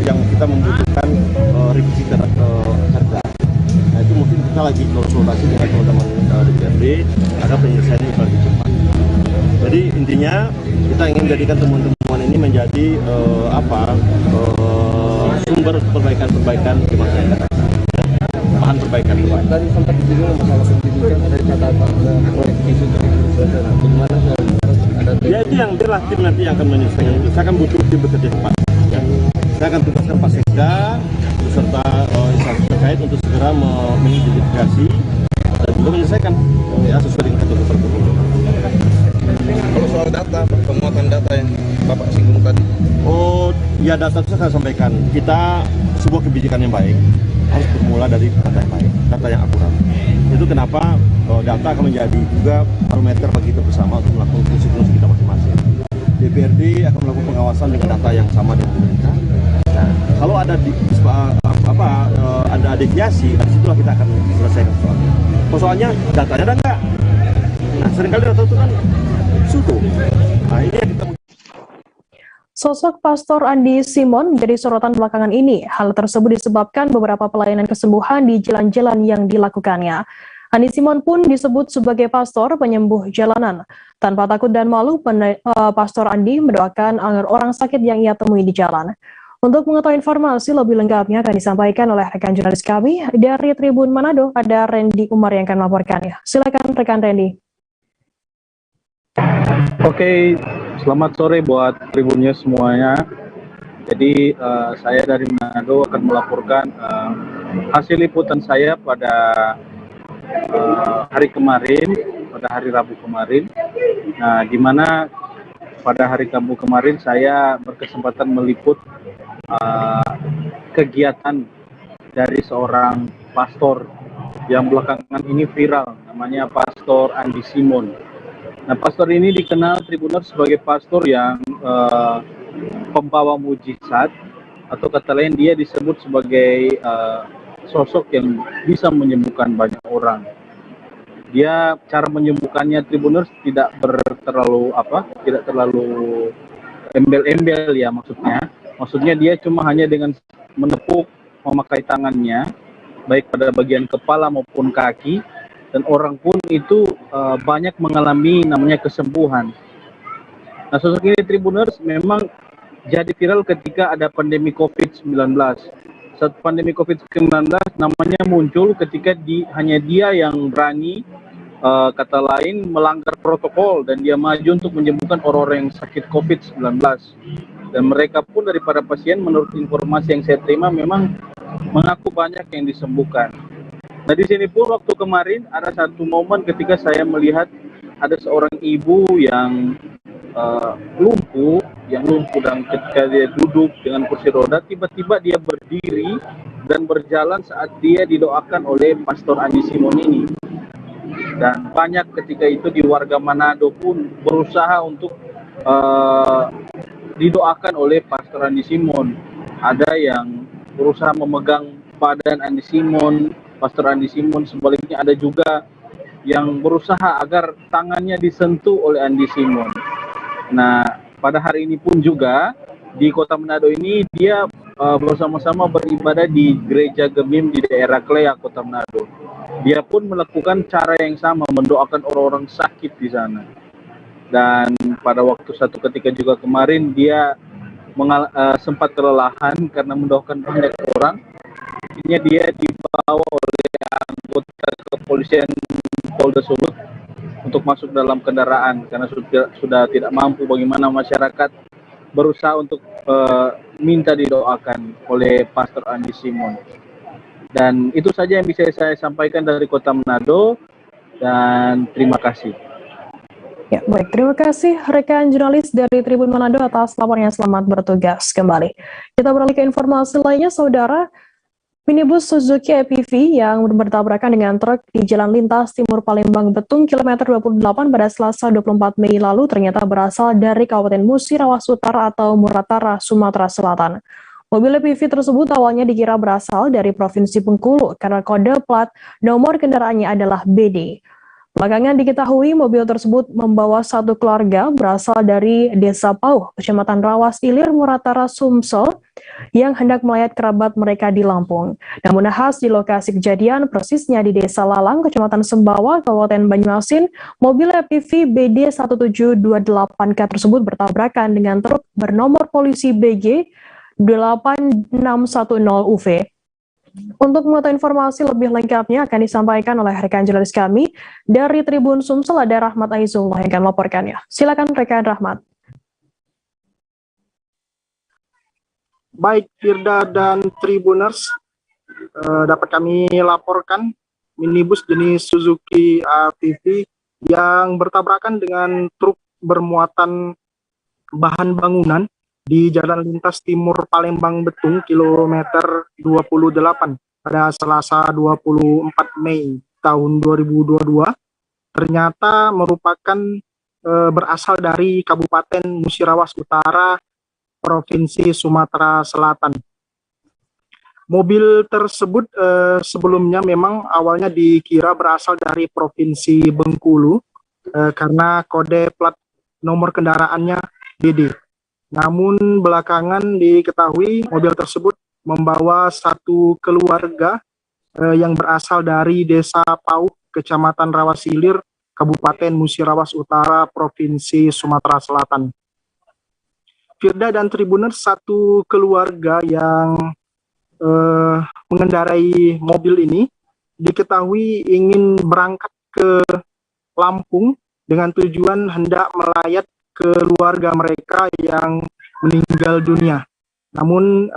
yang kita membutuhkan revisi terhadap harga. Nah itu mungkin kita lagi konsultasi dengan teman-teman DPRD agar penyelesaian itu lebih cepat. Jadi intinya kita ingin menjadikan teman-teman ini menjadi sumber perbaikan di masyarakat, bahan perbaikan. Tadi sempat disinggung masalah sertifikat dari catatan proyek itu bagaimana ada ya itu yang biarlah tim nanti yang akan menyelesaikan itu. Saya akan butuh tim bekerja cepat. Ya. Saya akan tugaskan Pak Sekda beserta instansi terkait untuk segera mengidentifikasi dan juga menyelesaikan ya sesuai dengan ketentuan tersebut. Kalau soal data, pemuatan data yang Bapak singgung tadi. Oh, ya data itu saya sampaikan. Kita sebuah kebijakan yang baik harus bermula dari data yang baik, data yang akurat. Itu kenapa data akan menjadi juga parameter bagi kita bersama untuk melakukan fungsi-fungsi kita masing-masing. DPRD akan melakukan pengawasan dengan data yang sama dengan pemerintah. Nah, kalau ada ada deviasi, dari situlah kita akan selesaikan soalnya. Soalnya datanya ada enggak? Nah, seringkali data itu kan suatu. Nah, ini yang kita Sosok Pastor Andi Simon menjadi sorotan belakangan ini. Hal tersebut disebabkan beberapa pelayanan kesembuhan di jalan-jalan yang dilakukannya. Andi Simon pun disebut sebagai pastor penyembuh jalanan. Tanpa takut dan malu, Pastor Andi mendoakan agar orang sakit yang ia temui di jalan. Untuk mengetahui informasi lebih lengkapnya akan disampaikan oleh rekan jurnalis kami dari Tribun Manado, ada Randy Umar yang akan melaporkannya. Silakan rekan Randy. Oke, selamat sore buat Tribunnya semuanya. Jadi saya dari Manado akan melaporkan hasil liputan saya pada hari kemarin, pada hari Rabu kemarin. Nah, di mana pada hari Rabu kemarin saya berkesempatan meliput kegiatan dari seorang pastor yang belakangan ini viral, namanya Pastor Andi Simon. Nah, pastor ini dikenal Tribuners sebagai pastor yang pembawa mujizat, atau kata lain dia disebut sebagai sosok yang bisa menyembuhkan banyak orang. Dia cara menyembuhkannya Tribuners tidak terlalu embel-embel ya maksudnya. Maksudnya dia cuma hanya dengan menepuk, memakai tangannya, baik pada bagian kepala maupun kaki, dan orang pun itu banyak mengalami namanya kesembuhan. Nah, sosok ini Tribuners memang jadi viral ketika ada pandemi COVID-19. Saat pandemi COVID-19 namanya muncul ketika hanya dia yang berani, kata lain, melanggar protokol dan dia maju untuk menyembuhkan orang-orang yang sakit COVID-19. Dan mereka pun daripada pasien, menurut informasi yang saya terima, memang mengaku banyak yang disembuhkan. Nah, di sini pun waktu kemarin ada satu momen ketika saya melihat ada seorang ibu yang lumpuh dan ketika dia duduk dengan kursi roda, tiba-tiba dia berdiri dan berjalan saat dia didoakan oleh Pastor Andi Simon ini. Dan banyak ketika itu di warga Manado pun berusaha untuk didoakan oleh Pastor Andi Simon. Ada yang berusaha memegang badan Andi Simon, Pastor Andi Simon, sebaliknya ada juga yang berusaha agar tangannya disentuh oleh Andi Simon. Nah, pada hari ini pun juga di kota Manado ini dia bersama-sama beribadah di gereja Gemim di daerah Klea, kota Manado. Dia pun melakukan cara yang sama, mendoakan orang-orang sakit di sana. Dan pada waktu satu ketika juga kemarin dia sempat kelelahan karena mendoakan banyak orang. Akhirnya dia dibawa oleh anggota kepolisian Polda Sulut untuk masuk dalam kendaraan karena sudah tidak mampu. Bagaimana masyarakat berusaha untuk minta didoakan oleh Pastor Andi Simon. Dan itu saja yang bisa saya sampaikan dari kota Manado, dan terima kasih. Ya, baik, terima kasih rekan jurnalis dari Tribun Manado atas laporannya. Selamat bertugas kembali. Kita beralih ke informasi lainnya, saudara. Minibus Suzuki EPV yang bertabrakan dengan truk di Jalan Lintas Timur Palembang Betung kilometer 28 pada Selasa 24 Mei lalu ternyata berasal dari Kabupaten Musirawas Utara atau Muratara, Sumatera Selatan. Mobil PV tersebut awalnya dikira berasal dari Provinsi Bengkulu karena kode plat nomor kendaraannya adalah BD. Belakangan diketahui mobil tersebut membawa satu keluarga berasal dari Desa Pauh, Kecamatan Rawas Ilir, Muratara, Sumsel, yang hendak melayat kerabat mereka di Lampung. Namun nahas di lokasi kejadian, persisnya di Desa Lalang, Kecamatan Sembawa, Kabupaten Banyuasin, mobil PV BD 1728K tersebut bertabrakan dengan truk bernomor polisi BG 8610 UV. Untuk mengetahui informasi lebih lengkapnya akan disampaikan oleh rekan jurnalis kami dari Tribun Sumsel, ada Rahmat Aizullah yang akan melaporkannya. Silakan rekan Rahmat. Baik Firda dan Tribuners, dapat kami laporkan minibus jenis Suzuki ATV yang bertabrakan dengan truk bermuatan bahan bangunan di Jalan Lintas Timur Palembang Betung kilometer 28 pada Selasa 24 Mei tahun 2022 ternyata merupakan berasal dari Kabupaten Musirawas Utara, Provinsi Sumatera Selatan. Mobil tersebut sebelumnya memang awalnya dikira berasal dari Provinsi Bengkulu karena kode plat nomor kendaraannya BD. Namun belakangan diketahui mobil tersebut membawa satu keluarga yang berasal dari Desa Pauh, Kecamatan Rawas Ilir, Kabupaten Musirawas Utara, Provinsi Sumatera Selatan. Firda dan Tribuners, satu keluarga yang mengendarai mobil ini diketahui ingin berangkat ke Lampung dengan tujuan hendak melayat keluarga mereka yang meninggal dunia. Namun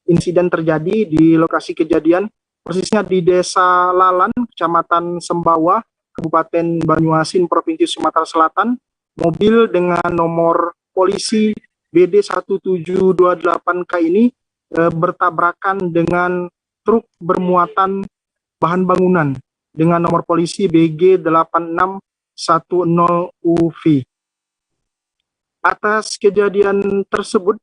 insiden terjadi di lokasi kejadian, persisnya di Desa Lalan, Kecamatan Sembawa, Kabupaten Banyuasin, Provinsi Sumatera Selatan. Mobil dengan nomor polisi BD 1728K ini bertabrakan dengan truk bermuatan bahan bangunan dengan nomor polisi BG 8610 UV. Atas kejadian tersebut,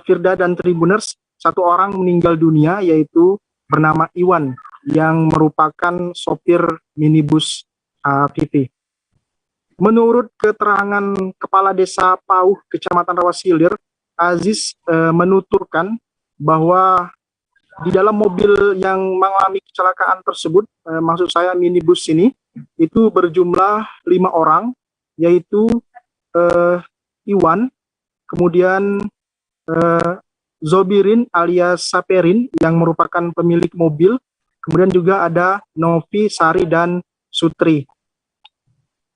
Firda dan Tribuners, satu orang meninggal dunia yaitu bernama Iwan yang merupakan sopir minibus PV. Menurut keterangan Kepala Desa Pauh, Kecamatan Rawas Ilir, Aziz menuturkan bahwa di dalam mobil yang mengalami kecelakaan tersebut, maksud saya minibus ini, itu berjumlah 5 orang, yaitu Iwan, kemudian Zobirin alias Saperin yang merupakan pemilik mobil, kemudian juga ada Novi, Sari, dan Sutri.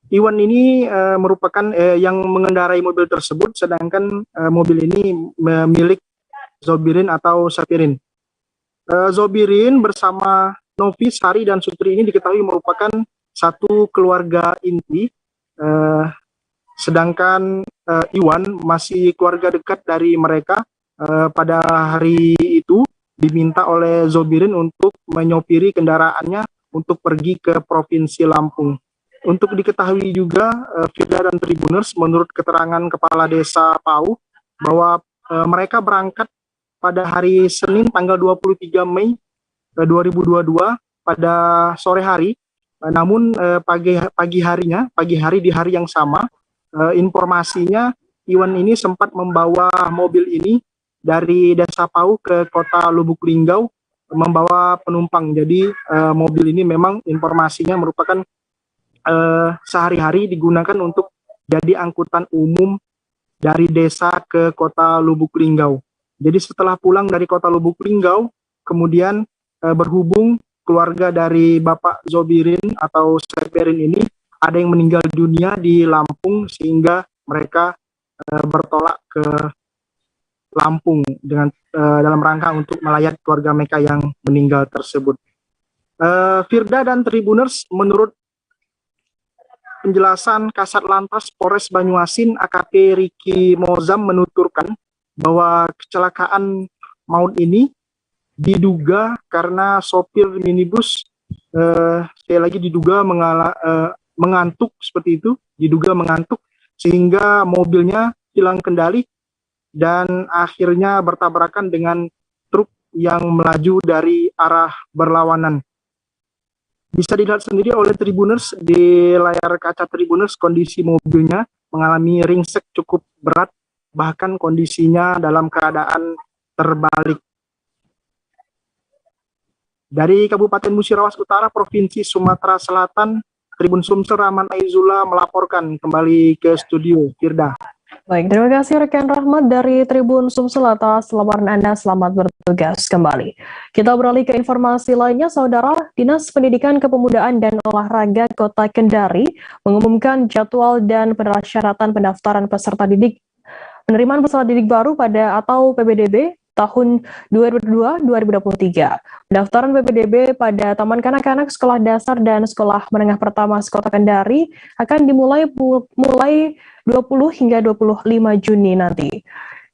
Iwan ini merupakan yang mengendarai mobil tersebut, sedangkan mobil ini milik Zobirin atau Sapirin. Zobirin bersama Novi, Sari, dan Sutri ini diketahui merupakan satu keluarga inti, sedangkan Iwan masih keluarga dekat dari mereka. Pada hari itu diminta oleh Zobirin untuk menyopiri kendaraannya untuk pergi ke Provinsi Lampung. Untuk diketahui juga, Firda dan Tribuners, menurut keterangan Kepala Desa Pauh, bahwa mereka berangkat pada hari Senin tanggal 23 Mei 2022 pada sore hari. Namun pagi hari di hari yang sama, informasinya Iwan ini sempat membawa mobil ini dari Desa Pauh ke Kota Lubuk Linggau membawa penumpang. Jadi mobil ini memang informasinya merupakan sehari-hari digunakan untuk jadi angkutan umum dari desa ke Kota Lubuk Linggau. Jadi setelah pulang dari Kota Lubuk Linggau, kemudian berhubung keluarga dari Bapak Zobirin atau Seperin ini ada yang meninggal dunia di Lampung, sehingga mereka bertolak ke Lampung dengan dalam rangka untuk melayat keluarga mereka yang meninggal tersebut. Firda dan Tribuners, menurut penjelasan Kasat Lantas Polres Banyuasin AKP Riki Mozam menuturkan bahwa kecelakaan maut ini diduga karena sopir minibus sekali lagi diduga mengantuk, seperti itu, diduga mengantuk sehingga mobilnya hilang kendali dan akhirnya bertabrakan dengan truk yang melaju dari arah berlawanan. Bisa dilihat sendiri oleh Tribuners di layar kaca Tribuners, kondisi mobilnya mengalami ringsek cukup berat, bahkan kondisinya dalam keadaan terbalik. Dari Kabupaten Musirawas Utara, Provinsi Sumatera Selatan, Tribun Sumsel Rahman Aizullah melaporkan kembali ke studio. Firda. Baik, terima kasih rekan Rahmat dari Tribun Sumsel atas laporan Anda. Selamat bertugas kembali. Kita beralih ke informasi lainnya, Saudara. Dinas Pendidikan Kepemudaan dan Olahraga Kota Kendari mengumumkan jadwal dan persyaratan pendaftaran peserta didik penerimaan peserta didik baru pada atau PPDB tahun 2022-2023. Pendaftaran PPDB pada Taman Kanak-kanak, Sekolah Dasar dan Sekolah Menengah Pertama Kota Kendari akan dimulai mulai 20 hingga 25 Juni nanti.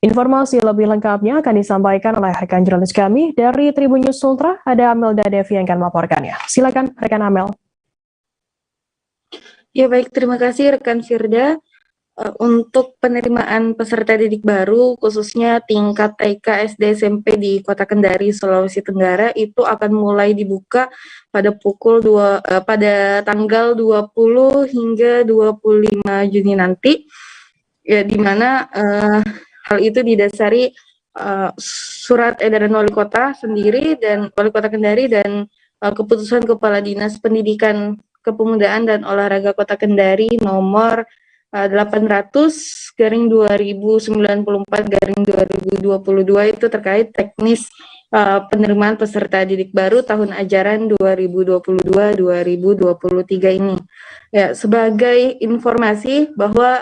Informasi lebih lengkapnya akan disampaikan oleh rekan jurnalis kami dari Tribun News Ultra, ada Amelda Devi yang akan melaporkannya. Silakan rekan Amel. Ya baik, terima kasih rekan Firda. Untuk penerimaan peserta didik baru, khususnya tingkat TK, SD, SMP di Kota Kendari, Sulawesi Tenggara, itu akan mulai dibuka pada pada tanggal 20 hingga 25 Juni nanti, ya, di mana hal itu didasari surat edaran wali kota sendiri dan wali kota Kendari dan keputusan Kepala Dinas Pendidikan Kepemudaan dan Olahraga Kota Kendari nomor 800/2094/2022 itu terkait teknis penerimaan peserta didik baru tahun ajaran 2022-2023 ini. Ya, sebagai informasi bahwa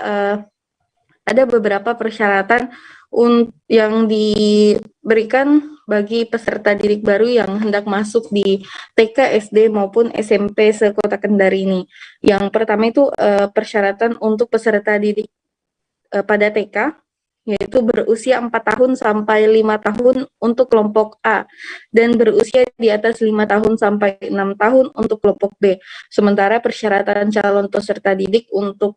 ada beberapa persyaratan yang diberikan bagi peserta didik baru yang hendak masuk di TK, SD maupun SMP se-Kota Kendari ini. Yang pertama itu persyaratan untuk peserta didik pada TK, yaitu berusia 4 tahun sampai 5 tahun untuk kelompok A, dan berusia di atas 5 tahun sampai 6 tahun untuk kelompok B. Sementara persyaratan calon peserta didik untuk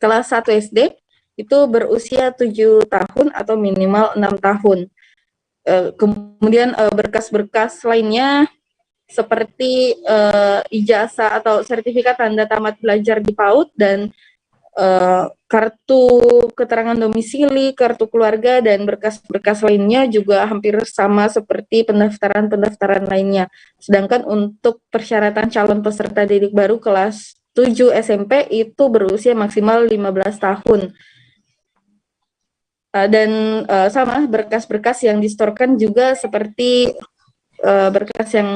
kelas 1 SD itu berusia 7 tahun atau minimal 6 tahun. Kemudian berkas-berkas lainnya seperti ijazah atau sertifikat tanda tamat belajar di PAUD dan kartu keterangan domisili, kartu keluarga, dan berkas-berkas lainnya juga hampir sama seperti pendaftaran-pendaftaran lainnya. Sedangkan untuk persyaratan calon peserta didik baru kelas 7 SMP itu berusia maksimal 15 tahun. Dan sama berkas-berkas yang distorkan juga seperti berkas yang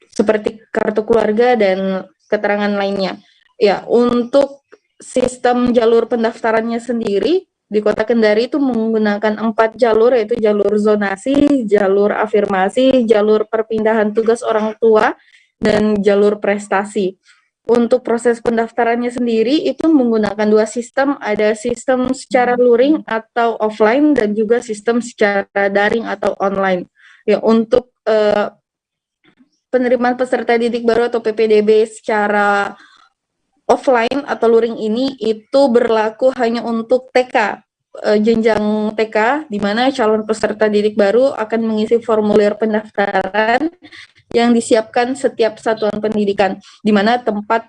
seperti kartu keluarga dan keterangan lainnya. Ya, untuk sistem jalur pendaftarannya sendiri di Kota Kendari itu menggunakan 4 jalur, yaitu jalur zonasi, jalur afirmasi, jalur perpindahan tugas orang tua, dan jalur prestasi. Untuk proses pendaftarannya sendiri itu menggunakan 2 sistem, ada sistem secara luring atau offline dan juga sistem secara daring atau online. Ya, untuk penerimaan peserta didik baru atau PPDB secara offline atau luring ini itu berlaku hanya untuk TK, jenjang TK, di mana calon peserta didik baru akan mengisi formulir pendaftaran yang disiapkan setiap satuan pendidikan, di mana tempat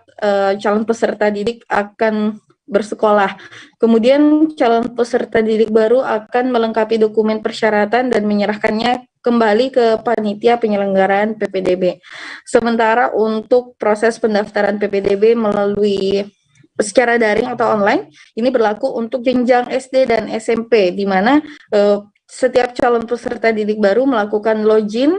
calon peserta didik akan bersekolah. Kemudian calon peserta didik baru akan melengkapi dokumen persyaratan dan menyerahkannya kembali ke panitia penyelenggaraan PPDB. Sementara untuk proses pendaftaran PPDB melalui secara daring atau online, ini berlaku untuk jenjang SD dan SMP, di mana setiap calon peserta didik baru melakukan login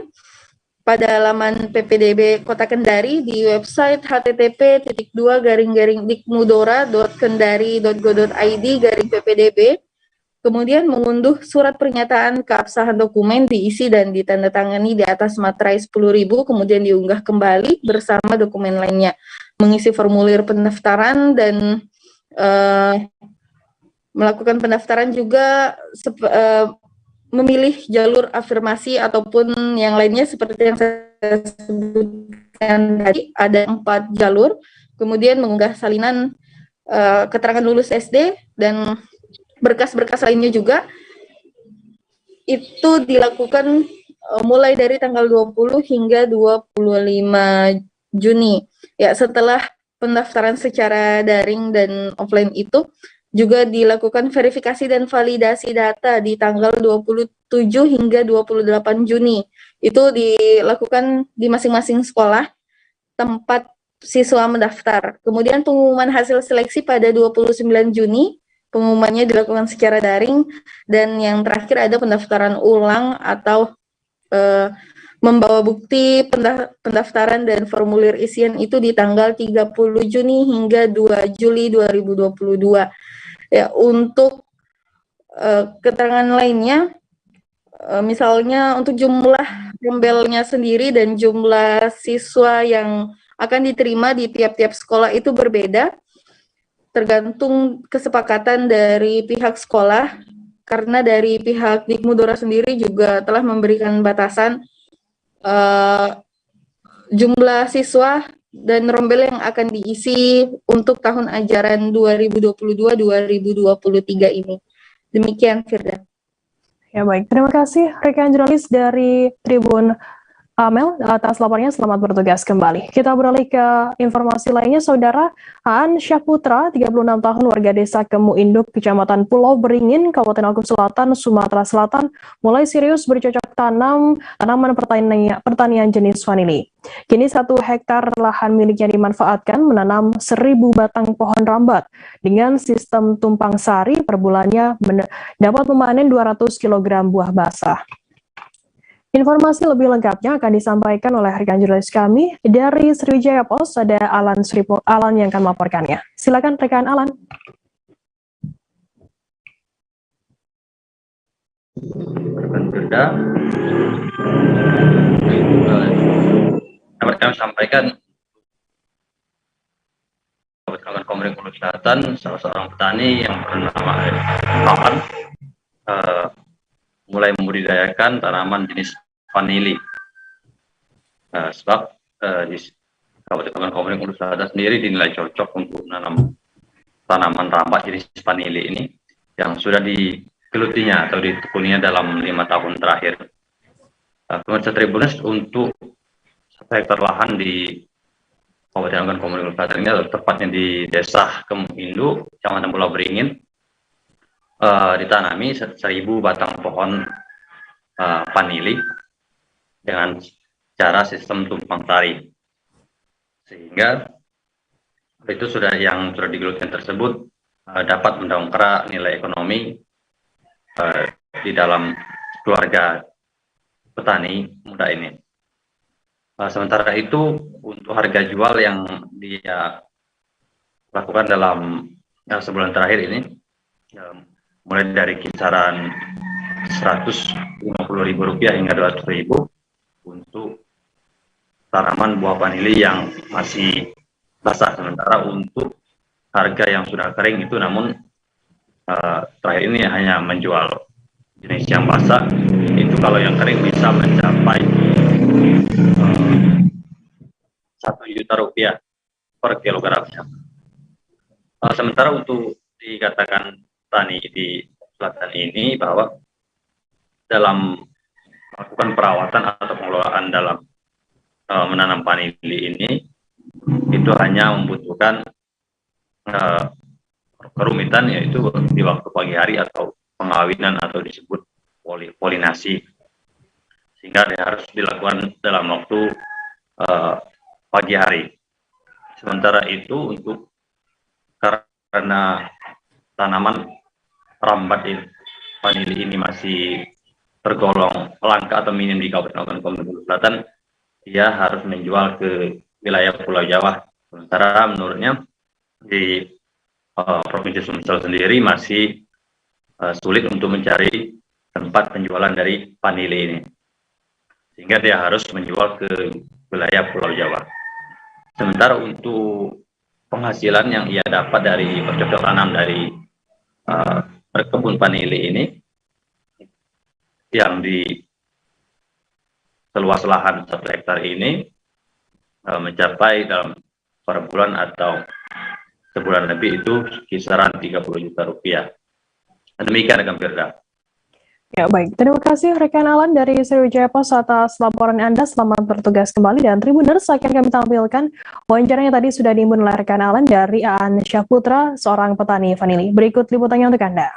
pada laman PPDB Kota Kendari di website http://dikmudora.kendari.go.id/ppdb, kemudian mengunduh surat pernyataan keabsahan dokumen diisi dan ditandatangani di atas materai 10.000, kemudian diunggah kembali bersama dokumen lainnya, mengisi formulir pendaftaran dan melakukan pendaftaran juga memilih jalur afirmasi ataupun yang lainnya seperti yang saya sebutkan tadi, ada 4 jalur, kemudian mengunggah salinan keterangan lulus SD dan berkas-berkas lainnya juga itu dilakukan mulai dari tanggal 20 hingga 25 Juni. Ya, setelah pendaftaran secara daring dan offline itu juga dilakukan verifikasi dan validasi data di tanggal 27 hingga 28 Juni. Itu dilakukan di masing-masing sekolah tempat siswa mendaftar. Kemudian pengumuman hasil seleksi pada 29 Juni, pengumumannya dilakukan secara daring, dan yang terakhir ada pendaftaran ulang atau membawa bukti pendaftaran dan formulir isian itu di tanggal 30 Juni hingga 2 Juli 2022. Ya, untuk keterangan lainnya, misalnya untuk jumlah rombelnya sendiri dan jumlah siswa yang akan diterima di tiap-tiap sekolah itu berbeda, tergantung kesepakatan dari pihak sekolah, karena dari pihak Dikmudora sendiri juga telah memberikan batasan jumlah siswa dan rombel yang akan diisi untuk tahun ajaran 2022-2023 ini. Demikian, Firda. Ya, baik. Terima kasih rekan jurnalis dari Tribun Amel atas laporannya. Selamat bertugas kembali. Kita beralih ke informasi lainnya. Saudara Aan Syahputra, 36 tahun, warga desa Kemu Induk, Kecamatan Pulau Beringin, Kabupaten Oku Selatan, Sumatera Selatan, mulai serius bercocok tanam tanaman pertanian jenis vanili. Kini 1 hektar lahan miliknya dimanfaatkan menanam 1.000 batang pohon rambat. Dengan sistem tumpang sari, per bulannya dapat memanen 200 kg buah basah. Informasi lebih lengkapnya akan disampaikan oleh rekan jurnalis kami dari Sriwijaya Pos, ada Alan yang akan melaporkannya. Silakan rekan Alan. Dapat kami sampaikan, kawan Komering Ulu Selatan, salah seorang petani yang bernama Paman, mulai membudidayakan tanaman jenis vanili. Sebab di Kabupaten Komering Ulu Selatan sendiri dinilai cocok untuk menanam tanaman rambat jenis vanili ini yang sudah digelutinya atau ditekuninya dalam 5 tahun terakhir. Pemirsa Tribuners, untuk 1 hektar lahan di Kabupaten Komering Ulu Selatan ini, tepatnya di Desa Kemu Induk, Kecamatan Pulau Beringin, ditanami 1.000 batang pohon vanili dengan cara sistem tumpang sari, sehingga itu yang sudah digelutikan tersebut dapat mendongkrak nilai ekonomi di dalam keluarga petani muda ini. Sementara itu, untuk harga jual yang dia lakukan dalam sebulan terakhir ini, mulai dari kisaran Rp150.000 hingga Rp200.000 untuk tanaman buah vanili yang masih basah. Sementara untuk harga yang sudah kering itu, namun terakhir ini hanya menjual jenis yang basah. Itu kalau yang kering bisa mencapai Rp1.000.000 per kilogramnya. Sementara untuk dikatakan tani di selatan ini bahwa dalam melakukan perawatan atau pengelolaan dalam menanam vanili ini itu hanya membutuhkan kerumitan, yaitu di waktu pagi hari atau pengawinan atau disebut polinasi, sehingga dia harus dilakukan dalam waktu pagi hari. Sementara itu, untuk karena tanaman rambat vanili ini masih tergolong langka atau minim di Kabupaten Komering Ulu Selatan, dia harus menjual ke wilayah Pulau Jawa. Sementara menurutnya di Provinsi Sumsel sendiri masih sulit untuk mencari tempat penjualan dari vanili ini, sehingga dia harus menjual ke wilayah Pulau Jawa. Sementara untuk penghasilan yang ia dapat dari bercocok tanam dari berkebun vanili ini, yang di seluas lahan 1 hektar ini mencapai dalam per bulan atau sebulan lebih itu kisaran Rp30 juta. Demikian rekan Firda. Ya baik, terima kasih rekan Alan dari Sriwijaya Pos atas laporan Anda. Selamat bertugas kembali dan Tribuners akan kami tampilkan wawancaranya tadi sudah diimbun oleh rekan Alan dari Aan Syahputra, seorang petani vanili. Berikut liputannya untuk Anda.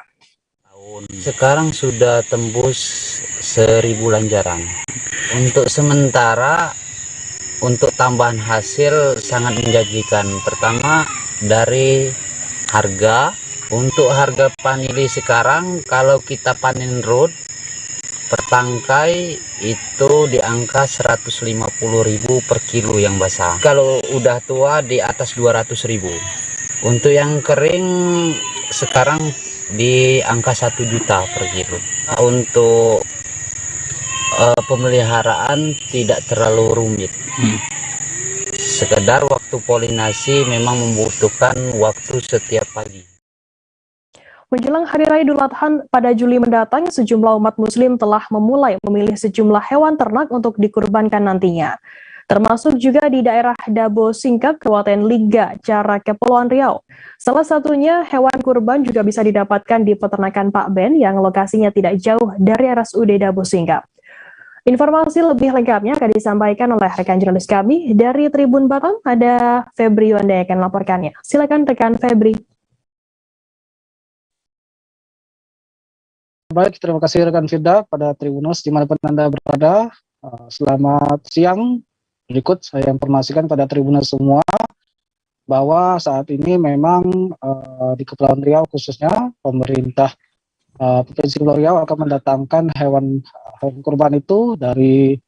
Sekarang sudah tembus 1000 lanjaran. Untuk sementara, untuk tambahan hasil sangat menjanjikan. Pertama dari harga. Untuk harga vanili sekarang kalau kita panen root per tangkai itu di angka 150.000 per kilo yang basah. Kalau udah tua di atas 200.000. Untuk yang kering sekarang di angka 1 juta per kilo. Untuk pemeliharaan tidak terlalu rumit. Sekedar waktu polinasi memang membutuhkan waktu setiap pagi. Menjelang Hari Raya Idul Adha pada Juli mendatang, sejumlah umat muslim telah memulai memilih sejumlah hewan ternak untuk dikurbankan nantinya. Termasuk juga di daerah Dabo Singkap, Kabupaten Liga, Cara Kepulauan Riau. Salah satunya hewan kurban juga bisa didapatkan di peternakan Pak Ben yang lokasinya tidak jauh dari RSUD Dabo Singkap. Informasi lebih lengkapnya akan disampaikan oleh rekan jurnalis kami dari Tribun Batam, ada Febri Wanda yang akan melaporkannya. Silakan rekan Febri. Baik, terima kasih rekan Firda pada Tribuners dimanapun Anda berada. Selamat siang. Berikut saya informasikan pada Tribuners semua bahwa saat ini memang di Kepulauan Riau khususnya pemerintah Provinsi Kepulauan Riau akan mendatangkan hewan kurban itu dari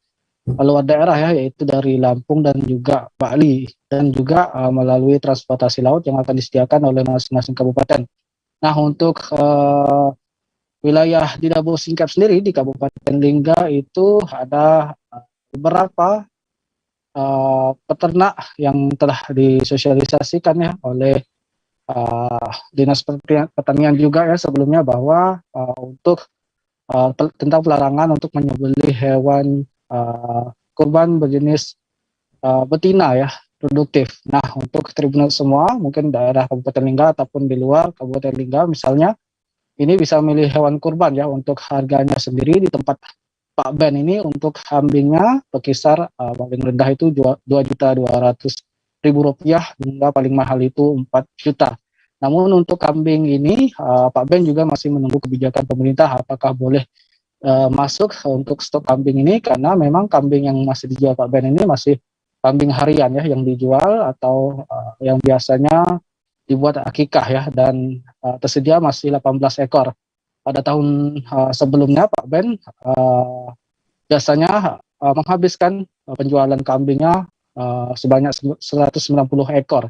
luar daerah ya, yaitu dari Lampung dan juga Bali, dan juga melalui transportasi laut yang akan disediakan oleh masing-masing kabupaten. Nah, untuk wilayah di Dabo Singkap sendiri di Kabupaten Lingga itu ada beberapa peternak yang telah disosialisasikan ya oleh Dinas Pertanian juga ya sebelumnya bahwa untuk tentang pelarangan untuk menyembelih hewan kurban berjenis betina ya produktif. Nah, untuk Tribuners semua mungkin daerah Kabupaten Lingga ataupun di luar Kabupaten Lingga misalnya, ini bisa milih hewan kurban ya. Untuk harganya sendiri di tempat Pak Ben ini untuk kambingnya berkisar paling rendah itu Rp2.200.000 hingga paling mahal itu 4 juta. Namun untuk kambing ini Pak Ben juga masih menunggu kebijakan pemerintah apakah boleh masuk untuk stok kambing ini, karena memang kambing yang masih dijual Pak Ben ini masih kambing harian ya yang dijual atau yang biasanya dibuat akikah ya, dan tersedia masih 18 ekor. Pada tahun sebelumnya Pak Ben biasanya menghabiskan penjualan kambingnya sebanyak 190 ekor.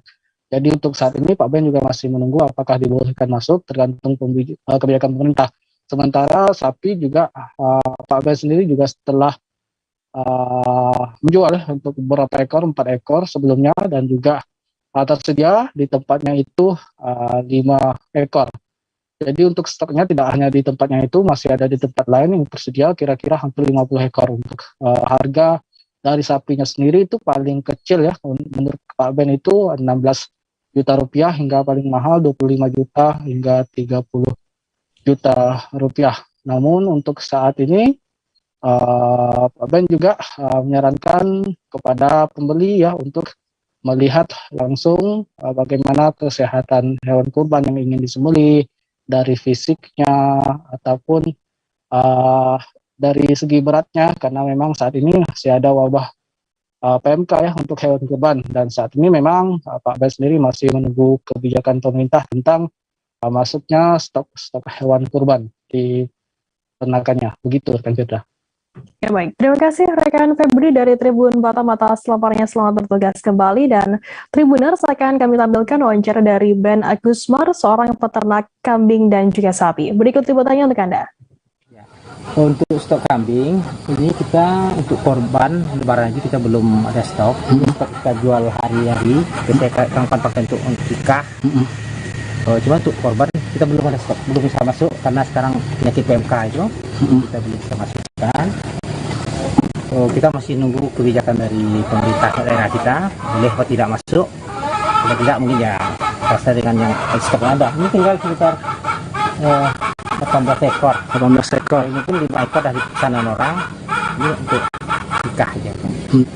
Jadi untuk saat ini Pak Ben juga masih menunggu apakah dibolehkan masuk tergantung kebijakan pemerintah. Sementara sapi juga Pak Ben sendiri juga setelah menjual untuk beberapa ekor, 4 ekor sebelumnya, dan juga tersedia di tempatnya itu 5 ekor. Jadi untuk stoknya tidak hanya di tempatnya itu, masih ada di tempat lain yang tersedia kira-kira hampir 50 ekor. Untuk harga dari sapinya sendiri itu paling kecil ya menurut Pak Ben itu 16 juta rupiah hingga paling mahal 25 juta hingga 30 juta rupiah. Namun untuk saat ini Pak Ben juga menyarankan kepada pembeli ya untuk melihat langsung bagaimana kesehatan hewan kurban yang ingin disembelih, dari fisiknya ataupun dari segi beratnya, karena memang saat ini masih ada wabah PMK ya untuk hewan kurban, dan saat ini memang Pak Ben sendiri masih menunggu kebijakan pemerintah tentang masuknya stok hewan kurban di ternakannya. Begitu rekan Firda. Ya baik, terima kasih rekan Febri dari Tribun Batam atas laporannya. Selamat bertugas kembali, dan Tribuners akan kami tampilkan wawancara dari Ben Agusmar, seorang peternak kambing dan juga sapi. Berikut liputannya untuk Anda. Untuk stok kambing, ini kita untuk korban lebaran aja kita belum ada stok. Ini stok kita jual hari-hari, kita akan pakai untuk nikah. Cuma untuk korban kita belum ada stok, belum bisa masuk karena sekarang penyakit PMK itu kita belum bisa masukkan. Kita masih nunggu kebijakan dari pemerintah daerah kita, boleh atau tidak masuk. Kalau tidak mungkin ya rasa dengan yang stok ada. Ini tinggal sekitar 18 ekor. 18 ekor. Ini pun 5 ekor dari pesanan orang. Ini untuk nikah aja.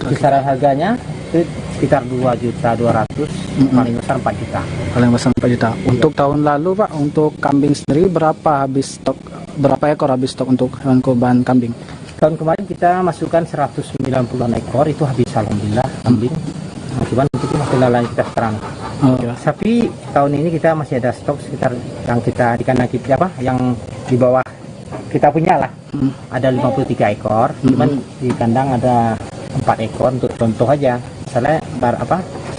Kisaran harganya itu sekitar 2.200.000, paling besar 4 juta. Paling besar 4 juta. Untuk tahun lalu Pak, untuk kambing sendiri berapa ekor habis stok untuk hewan kurban kambing? Tahun kemarin kita masukkan 190 ekor, itu habis alhamdulillah kambing. Cuman itu masih lalai kita sekarang. Tapi tahun ini kita masih ada stok sekitar yang kita di kandang kita yang di bawah kita punya lah. Ada 53 ekor, cuman di kandang ada 4 ekor untuk contoh aja. Misalnya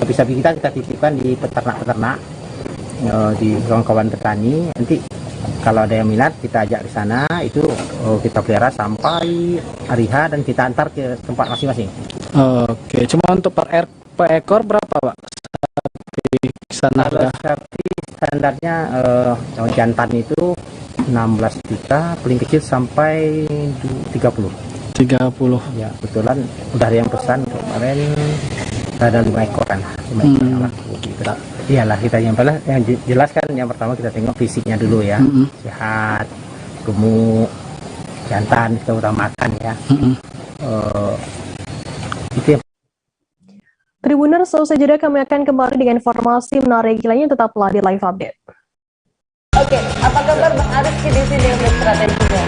sapi-sapi kita titipkan di peternak-peternak, di kawan-kawan petani. Nanti kalau ada yang minat kita ajak ke sana, itu kita pelihara sampai hari H dan kita antar ke tempat masing-masing. Oke, cuma untuk per ekor berapa Pak? Sapi standarnya jantan itu 16 juta, paling kecil sampai 30. Ya, kebetulan udah ada yang pesan kemarin, ada 5 ekor kan. 5 ekor yang laku gitu. Iyalah, kita yang jelas kan yang pertama kita tengok fisiknya dulu ya. Sehat, gemuk, jantan kita utamakan ya. Itu yang Tribuners, seusai jeda kami akan kembali dengan informasi menarik lainnya, tetaplah di Live Update. Oke, apa kabar Bang Arif di sini untuk strateginya?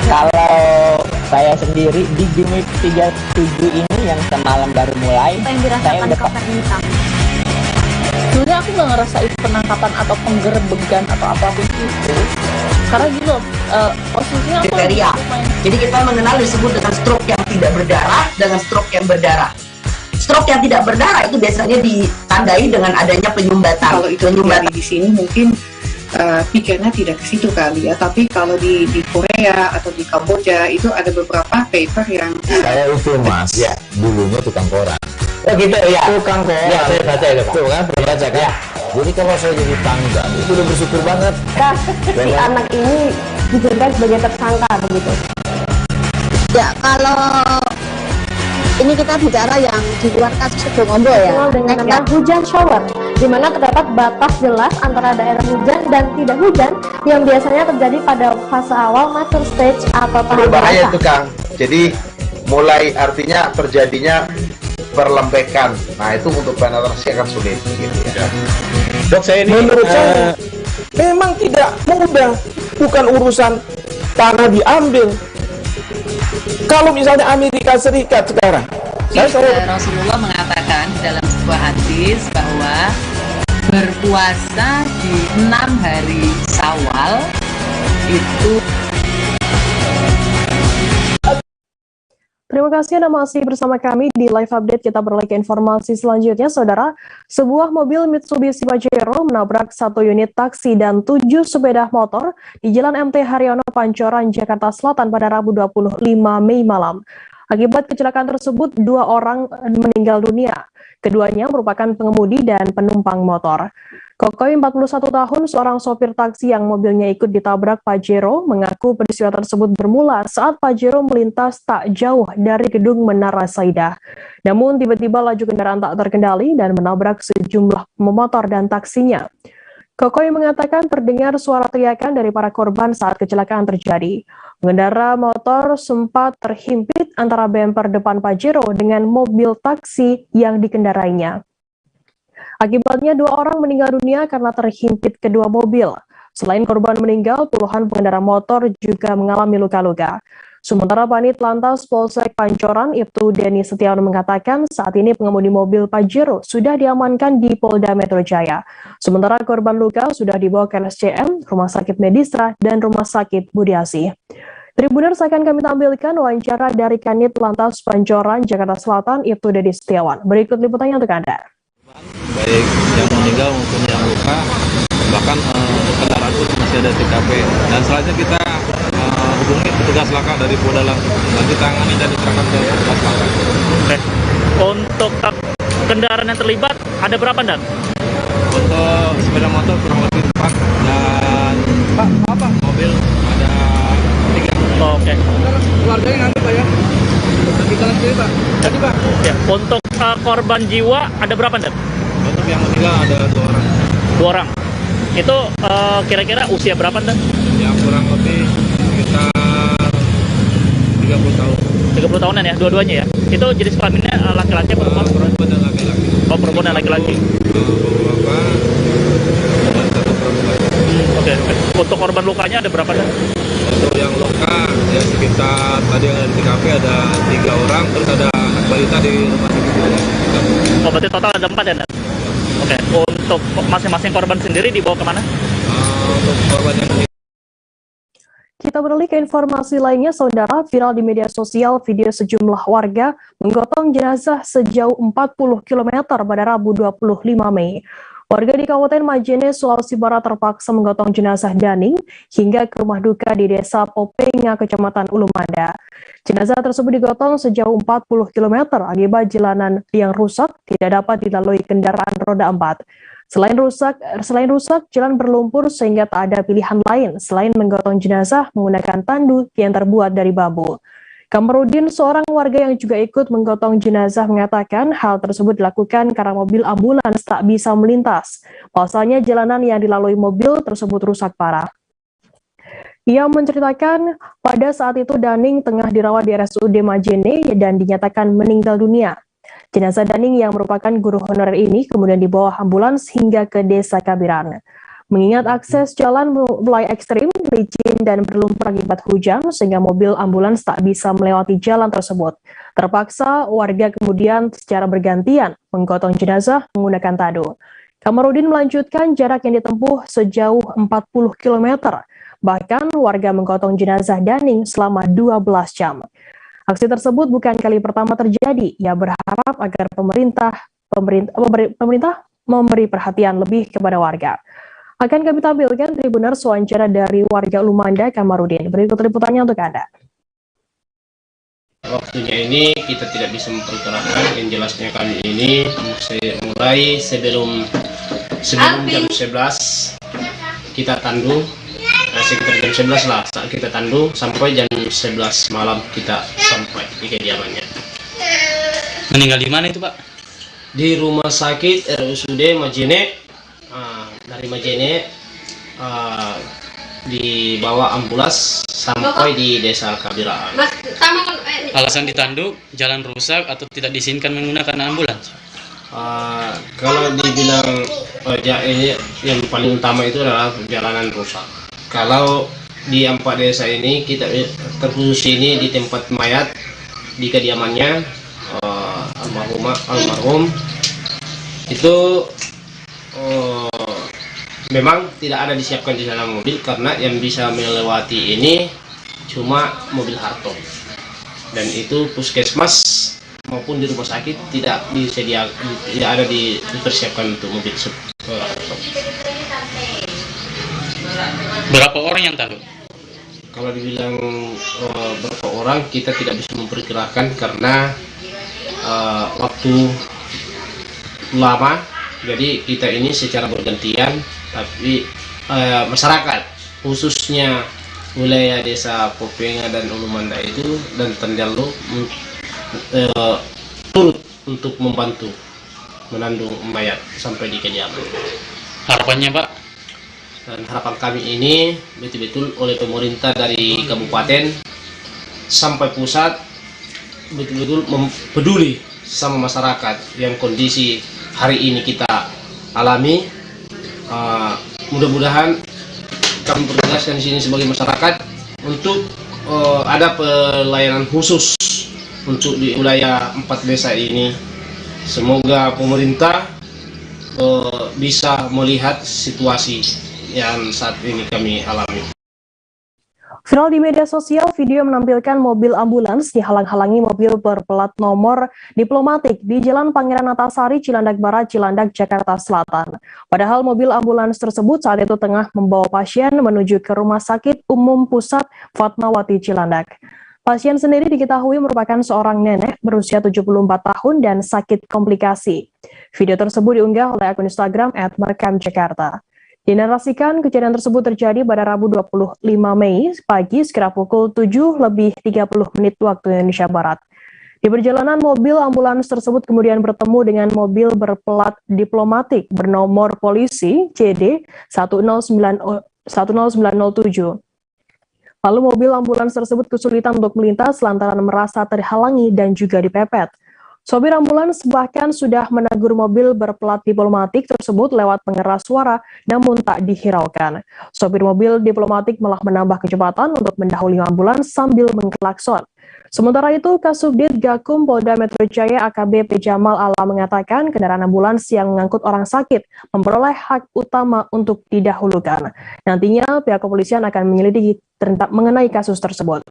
Kalau saya sendiri di Gimik 37 ini yang semalam baru mulai, saya udah Sebenarnya aku nggak ngerasain penangkapan atau penggerbegan atau apapun itu, karena gitu posisinya kriteria. Jadi kita mengenal disebut dengan stroke yang tidak berdarah dengan stroke yang berdarah. Stroke yang tidak berdarah itu biasanya ditandai dengan adanya penyumbatan. Kalau itu penyumbatan di sini mungkin pikirnya tidak ke situ kali ya, tapi kalau di Korea atau di Kamboja itu ada beberapa paper yang saya itu Mas, ya dulunya tukang koran. Oh gitu ya, Tukang koran. Ya, saya baca itu Pak. Tuh kan, pernah baca kan? Jadi kalau saya jadi tanggal itu udah bersyukur banget. si anak ini dijadikan sebagai tersangka begitu. Ya, kalau ini kita bicara yang di luar kasus Sebongombo ya. Dengan nama hujan shower, di mana terdapat batas jelas antara daerah hujan dan tidak hujan yang biasanya terjadi pada fase awal mature stage atau tahap berbahaya basah. itu Kang. Jadi mulai artinya terjadinya perlembekan. Nah itu untuk penetrasi akan sulit gitu ya. Dok, saya ini menurut saya memang tidak mudah, bukan urusan tanah diambil. Kalau misalnya Amerika Serikat sekarang, Rasulullah mengatakan dalam sebuah hadis bahwa berpuasa di 6 hari Syawal itu. Terima kasih Anda masih bersama kami di Live Update. Kita beralih ke informasi selanjutnya, Saudara. Sebuah mobil Mitsubishi Pajero menabrak 1 unit taksi dan 7 sepeda motor di Jalan MT Haryono, Pancoran, Jakarta Selatan pada Rabu 25 Mei malam. Akibat kecelakaan tersebut, 2 orang meninggal dunia. Keduanya merupakan pengemudi dan penumpang motor. Kokoy, 41 tahun, seorang sopir taksi yang mobilnya ikut ditabrak Pajero, mengaku peristiwa tersebut bermula saat Pajero melintas tak jauh dari gedung Menara Saidah. Namun tiba-tiba laju kendaraan tak terkendali dan menabrak sejumlah pemotor dan taksinya. Kokoy mengatakan terdengar suara teriakan dari para korban saat kecelakaan terjadi. Pengendara motor sempat terhimpit antara bemper depan Pajero dengan mobil taksi yang dikendarainya. Akibatnya 2 orang meninggal dunia karena terhimpit kedua mobil. Selain korban meninggal, puluhan pengendara motor juga mengalami luka-luka. Sementara Panit Lantas Polsek Pancoran, Ibtu Denny Setiawan mengatakan saat ini pengemudi mobil Pajero sudah diamankan di Polda Metro Jaya. Sementara korban luka sudah dibawa ke RSCM, Rumah Sakit Medistra, dan Rumah Sakit Budiasih. Tribuners, akan kami tampilkan wawancara dari Kanit Lantas Pancoran, Jakarta Selatan, Ibtu Denny Setiawan. Berikut liputannya untuk Anda. Baik yang meninggal maupun yang luka, bahkan kendaraan pun masih ada TKP. Dan selanjutnya kita hubungi petugas laka dari Polda langsung ditangani dan diserahkan ke petugas laka. Oke. Untuk kendaraan yang terlibat ada berapa, Dan? Untuk sepeda motor kurang lebih 4 dan mobil ada 3. Oke. Keluarganya nanti Pak ya. Kita lanjut Pak. Tadi Pak. Ya, untuk korban jiwa ada berapa, Dan? Untuk yang meninggal ada 2 orang. 2 orang. Itu kira-kira usia berapa dan? Ya kurang lebih sekitar 30 tahun. 30 tahunan ya, dua-duanya ya. Itu jenis kelaminnya laki-laki atau perempuan? Perempuan dan laki-laki. Oh, perempuan dan laki-laki. Bapak dan satu perempuan. Oke. Untuk korban lukanya ada berapa dan? Untuk yang luka ya sekitar tadi yang ada di TKP ada 3 orang, terus ada balita di rumah sakit juga. Oh, berarti total ada 4 ya dan? Oke. Untuk masing-masing korban sendiri dibawa kemana? Untuk korban yang Kita beralih ke informasi lainnya, saudara. Viral di media sosial video sejumlah warga menggotong jenazah sejauh 40 km pada Rabu 25 Mei. Warga di Kabupaten Majene, Sulawesi Barat terpaksa menggotong jenazah Daning hingga ke rumah duka di Desa Popenga, Kecamatan Ulumada. Jenazah tersebut digotong sejauh 40 km akibat jalanan yang rusak tidak dapat dilalui kendaraan roda 4. Selain rusak, jalan berlumpur sehingga tak ada pilihan lain selain menggotong jenazah menggunakan tandu yang terbuat dari bambu. Kamarudin, seorang warga yang juga ikut menggotong jenazah, mengatakan hal tersebut dilakukan karena mobil ambulans tak bisa melintas. Pasalnya jalanan yang dilalui mobil tersebut rusak parah. Ia menceritakan pada saat itu Daning tengah dirawat di RSUD Majene dan dinyatakan meninggal dunia. Jenazah Daning yang merupakan guru honorer ini kemudian dibawa ambulans hingga ke Desa Kabiran. Mengingat akses jalan mulai ekstrim, licin, dan berlumpur akibat hujan, sehingga mobil ambulans tak bisa melewati jalan tersebut. Terpaksa warga kemudian secara bergantian menggotong jenazah menggunakan tandu. Kamarudin melanjutkan jarak yang ditempuh sejauh 40 km. Bahkan warga menggotong jenazah Daning selama 12 jam. Aksi tersebut bukan kali pertama terjadi. Ia berharap agar pemerintah memberi perhatian lebih kepada warga. Akan kami tampilkan Tribuners wawancara dari warga Ulumada, Kamarudin. Berikut liputannya untuk Anda. Waktunya ini kita tidak bisa memperkirakan, yang jelasnya kami ini mulai sebelum jam 11 kita tandu. Sekitar jam 11 lah saat kita tandu sampai jam 11 malam kita sampai di kediamannya. Meninggal di mana itu, Pak? Di rumah sakit RSUD Majene. Dari Majene dibawa ambulans sampai di Desa Kabiraan. Alasan ditandu, jalan rusak atau tidak diizinkan menggunakan ambulans? Kalau dibilang ini yang paling utama itu adalah jalanan rusak. Kalau di 4 desa ini kita terkhusus ini di tempat mayat di kediamannya almarhum itu memang tidak ada disiapkan di sana mobil karena yang bisa melewati ini cuma mobil Harto, dan itu puskesmas maupun di rumah sakit tidak ada dipersiapkan untuk mobil Harto. Berapa orang yang tandu? Kalau dibilang berapa orang kita tidak bisa memperkirakan karena waktu lama, jadi kita ini secara bergantian, tapi masyarakat khususnya wilayah Desa Popenga dan Ulumanda itu dan Tandalo turut untuk membantu menandung mayat sampai di kediaman. Harapannya, Pak? Dan harapan kami ini betul-betul oleh pemerintah dari kabupaten sampai pusat betul-betul peduli sama masyarakat yang kondisi hari ini kita alami. Mudah-mudahan kami bertugaskan di sini sebagai masyarakat untuk ada pelayanan khusus untuk di wilayah 4 desa ini. Semoga pemerintah bisa melihat situasi yang saat ini kami alami. Viral di media sosial, video menampilkan mobil ambulans dihalang-halangi mobil berplat nomor diplomatik di Jalan Pangeran Antasari, Cilandak Barat, Cilandak, Jakarta Selatan. Padahal mobil ambulans tersebut saat itu tengah membawa pasien menuju ke Rumah Sakit Umum Pusat Fatmawati, Cilandak. Pasien sendiri diketahui merupakan seorang nenek berusia 74 tahun dan sakit komplikasi. Video tersebut diunggah oleh akun Instagram @merekam_jakarta. Dinarasikan kejadian tersebut terjadi pada Rabu 25 Mei pagi sekitar pukul 7:30 waktu Indonesia Barat. Di perjalanan, mobil ambulans tersebut kemudian bertemu dengan mobil berplat diplomatik bernomor polisi CD 10907. Lalu mobil ambulans tersebut kesulitan untuk melintas lantaran merasa terhalangi dan juga dipepet. Sopir ambulans bahkan sudah menegur mobil berplat diplomatik tersebut lewat pengeras suara, namun tak dihiraukan. Sopir mobil diplomatik malah menambah kecepatan untuk mendahului ambulans sambil mengklakson. Sementara itu, Kasubdit Gakum Polda Metro Jaya AKBP Jamal Ala mengatakan kendaraan ambulans yang mengangkut orang sakit memperoleh hak utama untuk didahulukan. Nantinya pihak kepolisian akan menyelidiki mengenai kasus tersebut.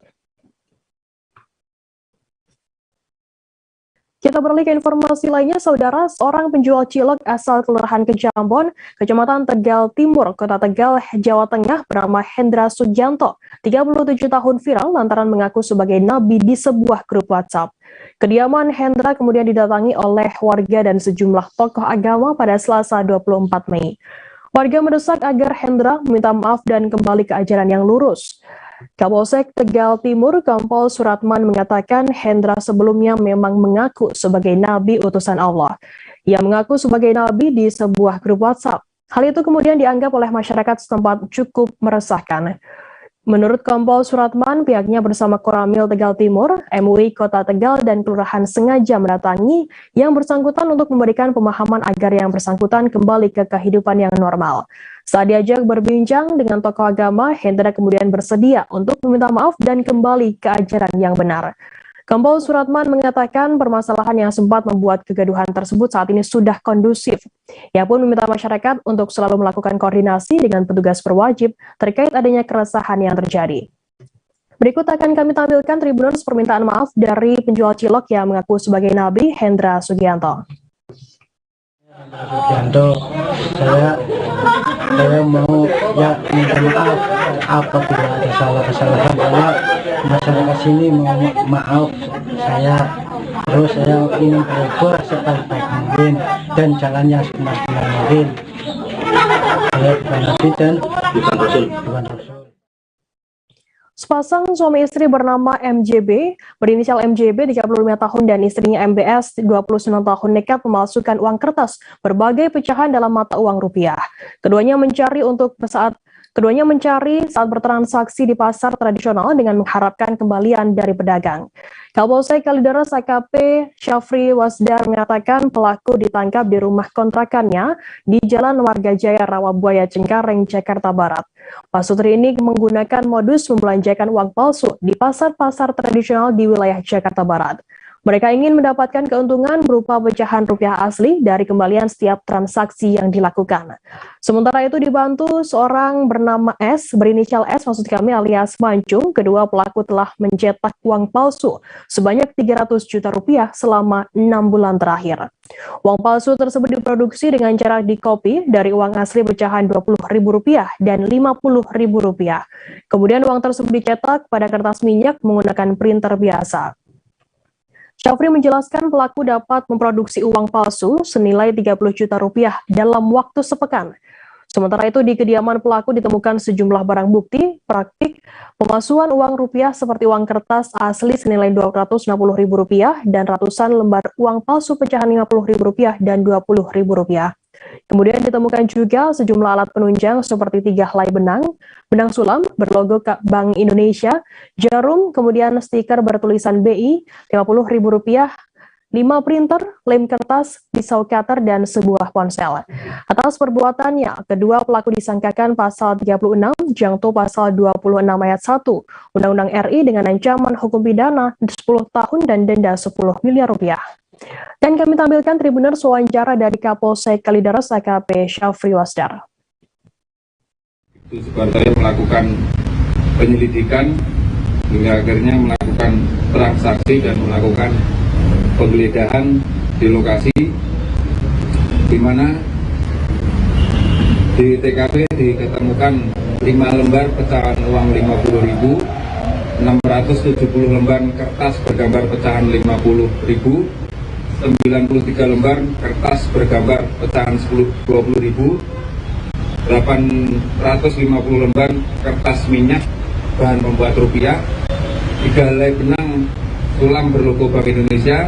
Kita beralih ke informasi lainnya, saudara. Seorang penjual cilok asal Kelurahan Kejambon, Kecamatan Tegal Timur, Kota Tegal, Jawa Tengah, bernama Hendra Sugianto, 37 tahun, viral lantaran mengaku sebagai nabi di sebuah grup WhatsApp. Kediaman Hendra kemudian didatangi oleh warga dan sejumlah tokoh agama pada Selasa 24 Mei. Warga mendesak agar Hendra meminta maaf dan kembali ke ajaran yang lurus. Kapolsek Tegal Timur, Kompol Suratman mengatakan Hendra sebelumnya memang mengaku sebagai nabi utusan Allah. Ia mengaku sebagai nabi di sebuah grup WhatsApp. Hal itu kemudian dianggap oleh masyarakat setempat cukup meresahkan. Menurut Kompol Suratman, pihaknya bersama Koramil Tegal Timur, MUI Kota Tegal, dan Kelurahan sengaja mendatangi yang bersangkutan untuk memberikan pemahaman agar yang bersangkutan kembali ke kehidupan yang normal. Saat diajak berbincang dengan tokoh agama, Hendra kemudian bersedia untuk meminta maaf dan kembali ke ajaran yang benar. Kompol Suratman mengatakan permasalahan yang sempat membuat kegaduhan tersebut saat ini sudah kondusif. Ia pun meminta masyarakat untuk selalu melakukan koordinasi dengan petugas berwajib terkait adanya keresahan yang terjadi. Berikut akan kami tampilkan Tribuners permintaan maaf dari penjual cilok yang mengaku sebagai nabi, Hendra Sugianto. Sugianto, saya mau ya minta maaf apabila ada salah-kesalahan. Saya masyarakat sini mau maaf saya, terus saya ingin berubah sebaik-baik mungkin dan jalan yang semaksimal mungkin. Saya bukan nabi dan bukan rasul. Sepasang suami istri bernama MJB, berinisial MJB 35 tahun dan istrinya MBS 29 tahun nekat memalsukan uang kertas berbagai pecahan dalam mata uang rupiah. Keduanya mencari saat bertransaksi di pasar tradisional dengan mengharapkan kembalian dari pedagang. Kapolsek Kalideres AKP Syafri Wasdar mengatakan pelaku ditangkap di rumah kontrakannya di Jalan Warga Jaya Rawabuaya Cengkareng, Jakarta Barat. Pasutri ini menggunakan modus membelanjakan uang palsu di pasar-pasar tradisional di wilayah Jakarta Barat. Mereka ingin mendapatkan keuntungan berupa pecahan rupiah asli dari kembalian setiap transaksi yang dilakukan. Sementara itu dibantu seorang bernama S, berinisial S maksud kami alias Mancung, kedua pelaku telah mencetak uang palsu sebanyak 300 juta rupiah selama 6 bulan terakhir. Uang palsu tersebut diproduksi dengan cara dikopi dari uang asli pecahan Rp20.000 dan Rp50.000. Kemudian uang tersebut dicetak pada kertas minyak menggunakan printer biasa. Syafri menjelaskan pelaku dapat memproduksi uang palsu senilai 30 juta rupiah dalam waktu sepekan. Sementara itu di kediaman pelaku ditemukan sejumlah barang bukti praktik pemalsuan uang rupiah seperti uang kertas asli senilai Rp260.000 dan ratusan lembar uang palsu pecahan Rp50.000 dan Rp20.000. Kemudian ditemukan juga sejumlah alat penunjang seperti 3 helai benang sulam berlogo Bank Indonesia, jarum, kemudian stiker bertulisan BI, Rp50.000, 5 printer, lem kertas, pisau cutter, dan sebuah ponsel. Atas perbuatannya, kedua pelaku disangkakan pasal 36, jangto pasal 26 ayat 1, Undang-Undang RI dengan ancaman hukum pidana 10 tahun dan denda Rp10 miliar. Dan kami tampilkan Tribuners wawancara dari Kapolsek Kalideres AKP Syafri Wasdar. Sebenarnya melakukan penyelidikan hingga akhirnya melakukan transaksi dan melakukan penggeledahan di lokasi di mana di TKP diketemukan 5 lembar pecahan uang Rp50.000, 670 lembar kertas bergambar pecahan Rp50.000, 93 lembar kertas bergambar pecahan Rp20.000, 850 lembar kertas minyak bahan pembuat rupiah, 3 helai benang tulang berlogo Bank Indonesia,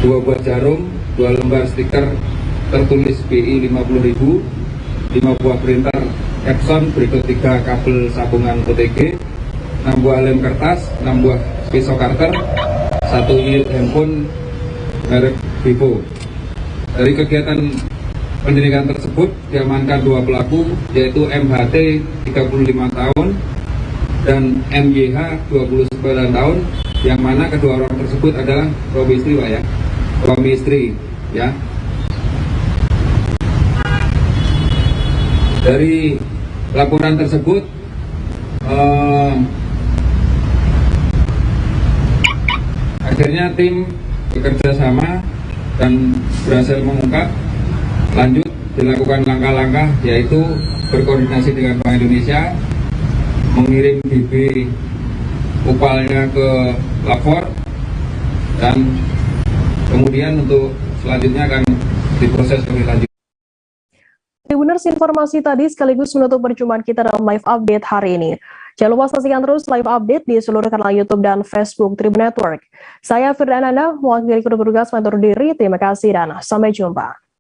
2 buah jarum, 2 lembar stiker tertulis BI 50.000, 5 buah printer Epson, berikut 3 kabel sambungan OTG, 6 buah lem kertas, 6 buah pisau karter, 1 unit handphone merek Vivo. Dari kegiatan pendidikan tersebut diamankan 2 pelaku, yaitu MHT 35 tahun dan MYH 29 tahun, yang mana kedua orang tersebut adalah suami istri, Pak ya, suami istri ya. Dari laporan tersebut akhirnya tim bekerja sama dan berhasil mengungkap. Lanjut dilakukan langkah-langkah, yaitu berkoordinasi dengan Bank Indonesia, mengirim BB upalnya ke lapor, dan kemudian untuk selanjutnya akan diproses lebih lanjut. Tribuners, informasi tadi sekaligus menutup perjumpaan kita dalam live update hari ini. Jangan lupa saksikan terus live update di seluruh kanal YouTube dan Facebook Tribun Network. Saya Firda Ananda, mewakili kru bertugas mengatur diri. Terima kasih dan sampai jumpa.